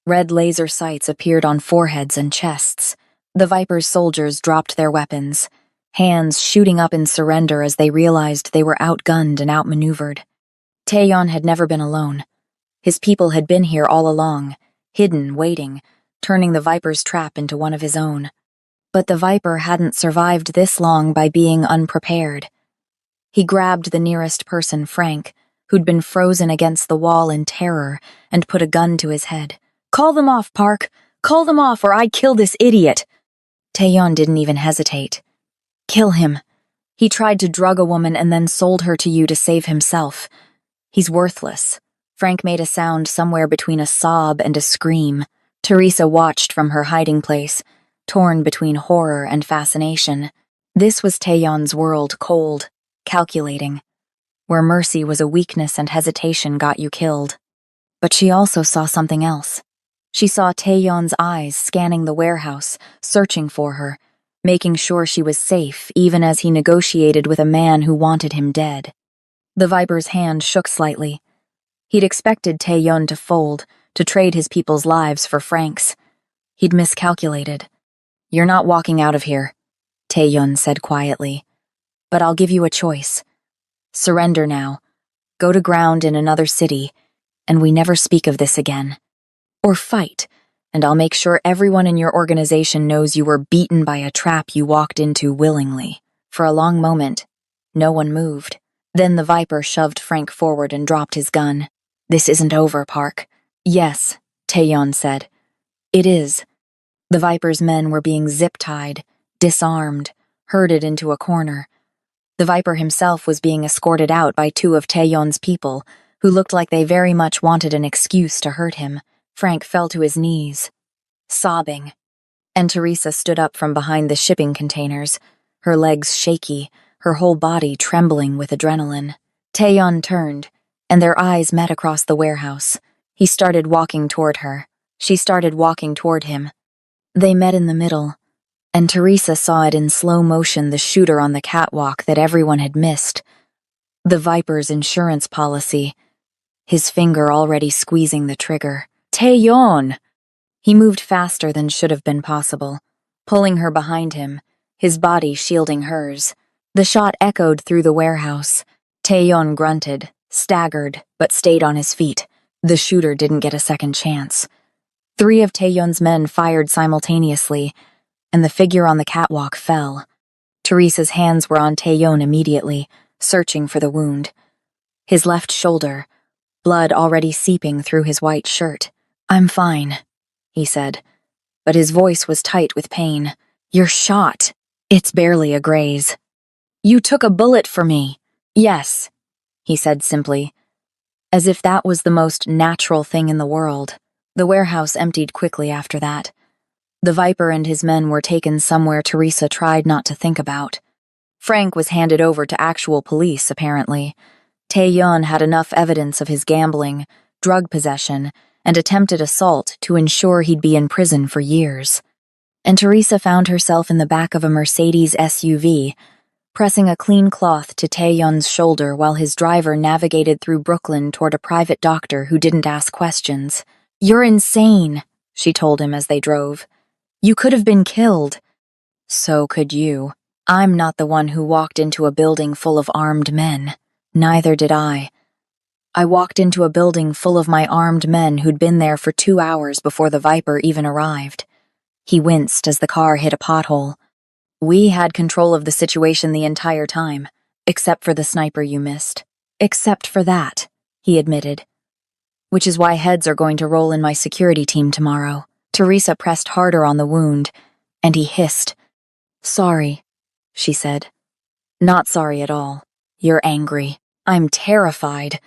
Red laser sights appeared on foreheads and chests. The Viper's soldiers dropped their weapons, hands shooting up in surrender as they realized they were outgunned and outmaneuvered. Taeyeon had never been alone. His people had been here all along, hidden, waiting, turning the Viper's trap into one of his own. But the Viper hadn't survived this long by being unprepared. He grabbed the nearest person, Frank, who'd been frozen against the wall in terror, and put a gun to his head. "Call them off, Park! Call them off, or I kill this idiot!" Taeyeon didn't even hesitate. "Kill him. He tried to drug a woman and then sold her to you to save himself. He's worthless." Frank made a sound somewhere between a sob and a scream. Teresa watched from her hiding place, torn between horror and fascination. This was Taeyeon's world, cold, calculating, where mercy was a weakness and hesitation got you killed. But she also saw something else. She saw Taeyeon's eyes scanning the warehouse, searching for her, making sure she was safe even as he negotiated with a man who wanted him dead. The Viper's hand shook slightly. He'd expected Taeyeon to fold, to trade his people's lives for Frank's. He'd miscalculated. "You're not walking out of here," Taeyeon said quietly. "But I'll give you a choice. Surrender now. Go to ground in another city, and we never speak of this again. Or fight, and I'll make sure everyone in your organization knows you were beaten by a trap you walked into willingly." For a long moment, no one moved. Then the Viper shoved Frank forward and dropped his gun. "This isn't over, Park." "Yes," Taeyeon said. "It is." The Viper's men were being zip-tied, disarmed, herded into a corner. The Viper himself was being escorted out by 2 of Taeyeon's people, who looked like they very much wanted an excuse to hurt him. Frank fell to his knees, sobbing, and Teresa stood up from behind the shipping containers, her legs shaky, her whole body trembling with adrenaline. Taeyeon turned, and their eyes met across the warehouse. He started walking toward her. She started walking toward him. They met in the middle, and Teresa saw it in slow motion, the shooter on the catwalk that everyone had missed. The Viper's insurance policy, his finger already squeezing the trigger. Taeyeon! He moved faster than should have been possible, pulling her behind him, his body shielding hers. The shot echoed through the warehouse. Taeyeon grunted, staggered, but stayed on his feet. The shooter didn't get a second chance. 3 of Taeyeon's men fired simultaneously, and the figure on the catwalk fell. Teresa's hands were on Taeyeon immediately, searching for the wound. His left shoulder, blood already seeping through his white shirt. "I'm fine," he said, but his voice was tight with pain. "You're shot. It's barely a graze." "You took a bullet for me." "Yes," he said simply, as if that was the most natural thing in the world. The warehouse emptied quickly after that. The Viper and his men were taken somewhere Teresa tried not to think about. Frank was handed over to actual police, apparently. Taeyeon had enough evidence of his gambling, drug possession, and attempted assault to ensure he'd be in prison for years. And Teresa found herself in the back of a Mercedes SUV, pressing a clean cloth to Taeyeon's shoulder while his driver navigated through Brooklyn toward a private doctor who didn't ask questions. "You're insane," she told him as they drove. "You could have been killed." "So could you. I'm not the one who walked into a building full of armed men. Neither did I. I walked into a building full of my armed men who'd been there for 2 hours before the Viper even arrived." He winced as the car hit a pothole. "We had control of the situation the entire time, except for the sniper you missed." "Except for that," he admitted. "Which is why heads are going to roll in my security team tomorrow." Teresa pressed harder on the wound, and he hissed. "Sorry," she said. "Not sorry at all. You're angry. I'm terrified.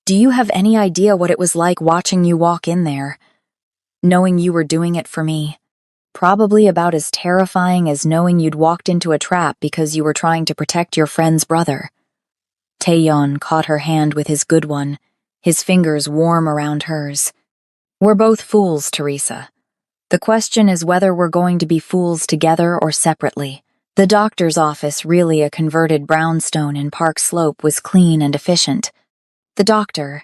Do you have any idea what it was like watching you walk in there? Knowing you were doing it for me. Probably about as terrifying as knowing you'd walked into a trap because you were trying to protect your friend's brother." Taeyeon caught her hand with his good one, his fingers warm around hers. "We're both fools, Teresa. The question is whether we're going to be fools together or separately." The doctor's office, really a converted brownstone in Park Slope, was clean and efficient. The doctor,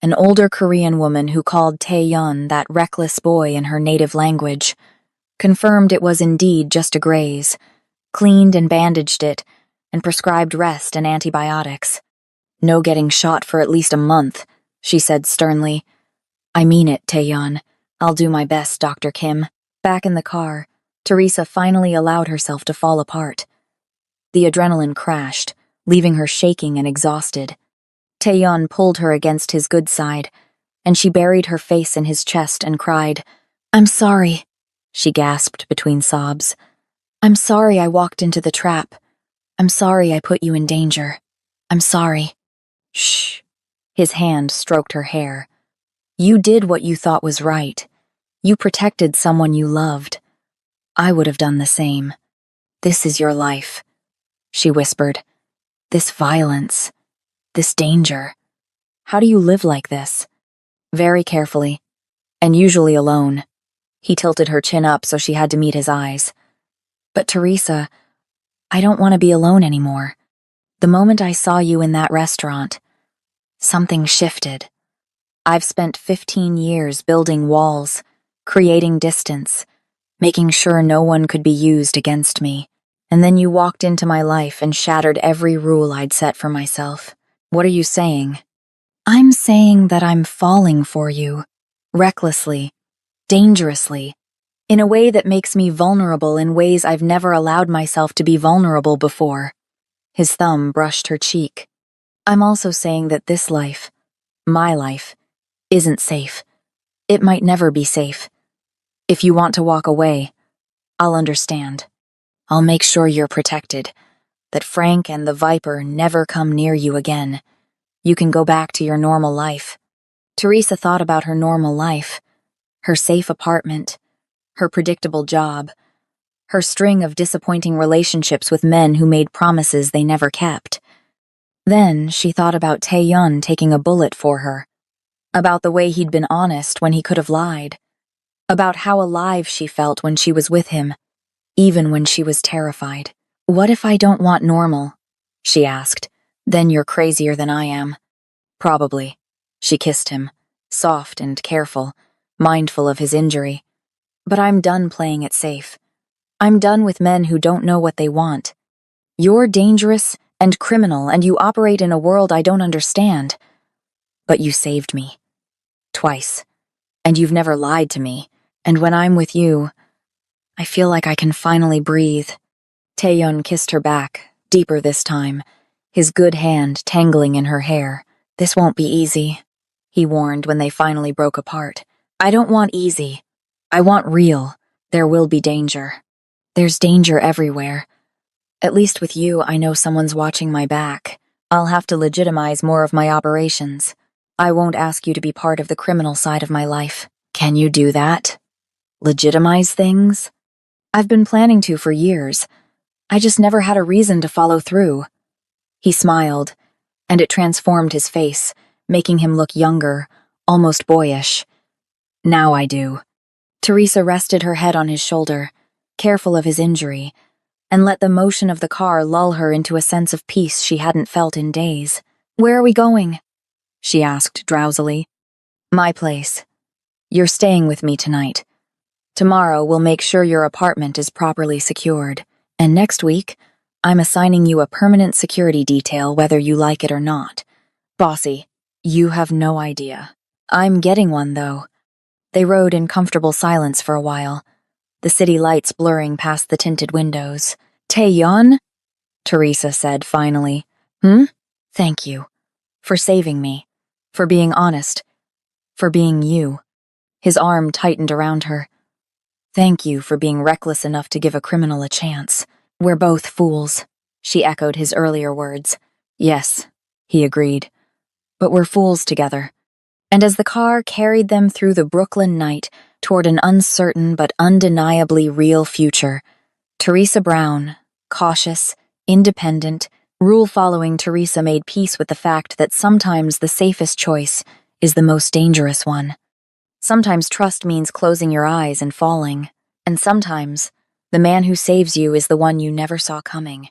an older Korean woman who called Taeyeon that reckless boy in her native language, confirmed it was indeed just a graze, cleaned and bandaged it, and prescribed rest and antibiotics. "No getting shot for at least a month," she said sternly. "I mean it, Taeyeon. I'll do my best, Dr. Kim." Back in the car, Teresa finally allowed herself to fall apart. The adrenaline crashed, leaving her shaking and exhausted. Taeyeon pulled her against his good side, and she buried her face in his chest and cried. "I'm sorry," she gasped between sobs. "I'm sorry I walked into the trap. I'm sorry I put you in danger. I'm sorry." "Shh." His hand stroked her hair. "You did what you thought was right. You protected someone you loved. I would have done the same. This is your life," she whispered. "This violence, this danger. How do you live like this?" "Very carefully, and usually alone." He tilted her chin up so she had to meet his eyes. "But Teresa, I don't want to be alone anymore. The moment I saw you in that restaurant, something shifted. I've spent 15 years building walls, creating distance, making sure no one could be used against me. And then you walked into my life and shattered every rule I'd set for myself." "What are you saying?" "I'm saying that I'm falling for you, recklessly, dangerously, in a way that makes me vulnerable in ways I've never allowed myself to be vulnerable before." His thumb brushed her cheek. "I'm also saying that this life, my life, isn't safe. It might never be safe. If you want to walk away, I'll understand. I'll make sure you're protected, that Frank and the Viper never come near you again. You can go back to your normal life." Teresa thought about her normal life, her safe apartment, her predictable job, her string of disappointing relationships with men who made promises they never kept. Then she thought about Tae-yun taking a bullet for her, about the way he'd been honest when he could have lied, about how alive she felt when she was with him, even when she was terrified. "What if I don't want normal?" she asked. "Then you're crazier than I am." "Probably." She kissed him, soft and careful, mindful of his injury. "But I'm done playing it safe. I'm done with men who don't know what they want. You're dangerous and criminal, and you operate in a world I don't understand. But you saved me. Twice. And you've never lied to me. And when I'm with you, I feel like I can finally breathe." Taeyeon kissed her back, deeper this time, his good hand tangling in her hair. "This won't be easy," he warned when they finally broke apart. "I don't want easy. I want real. There will be danger. There's danger everywhere. At least with you, I know someone's watching my back. I'll have to legitimize more of my operations. I won't ask you to be part of the criminal side of my life." "Can you do that? Legitimize things?" "I've been planning to for years. I just never had a reason to follow through." He smiled, and it transformed his face, making him look younger, almost boyish. "Now I do." Teresa rested her head on his shoulder, careful of his injury, and let the motion of the car lull her into a sense of peace she hadn't felt in days. "Where are we going?" she asked drowsily. "My place. You're staying with me tonight. Tomorrow we'll make sure your apartment is properly secured, and next week, I'm assigning you a permanent security detail whether you like it or not. Bossy, you have no idea. I'm getting one, though." They rode in comfortable silence for a while, the city lights blurring past the tinted windows. "Taeyeon?" Teresa said finally. "Thank you. For saving me. For being honest. For being you." His arm tightened around her. "Thank you for being reckless enough to give a criminal a chance. We're both fools," she echoed his earlier words. "Yes," he agreed. "But we're fools together." And as the car carried them through the Brooklyn night toward an uncertain but undeniably real future, Teresa Brown, cautious, independent, rule-following Teresa made peace with the fact that sometimes the safest choice is the most dangerous one. Sometimes trust means closing your eyes and falling, and sometimes the man who saves you is the one you never saw coming.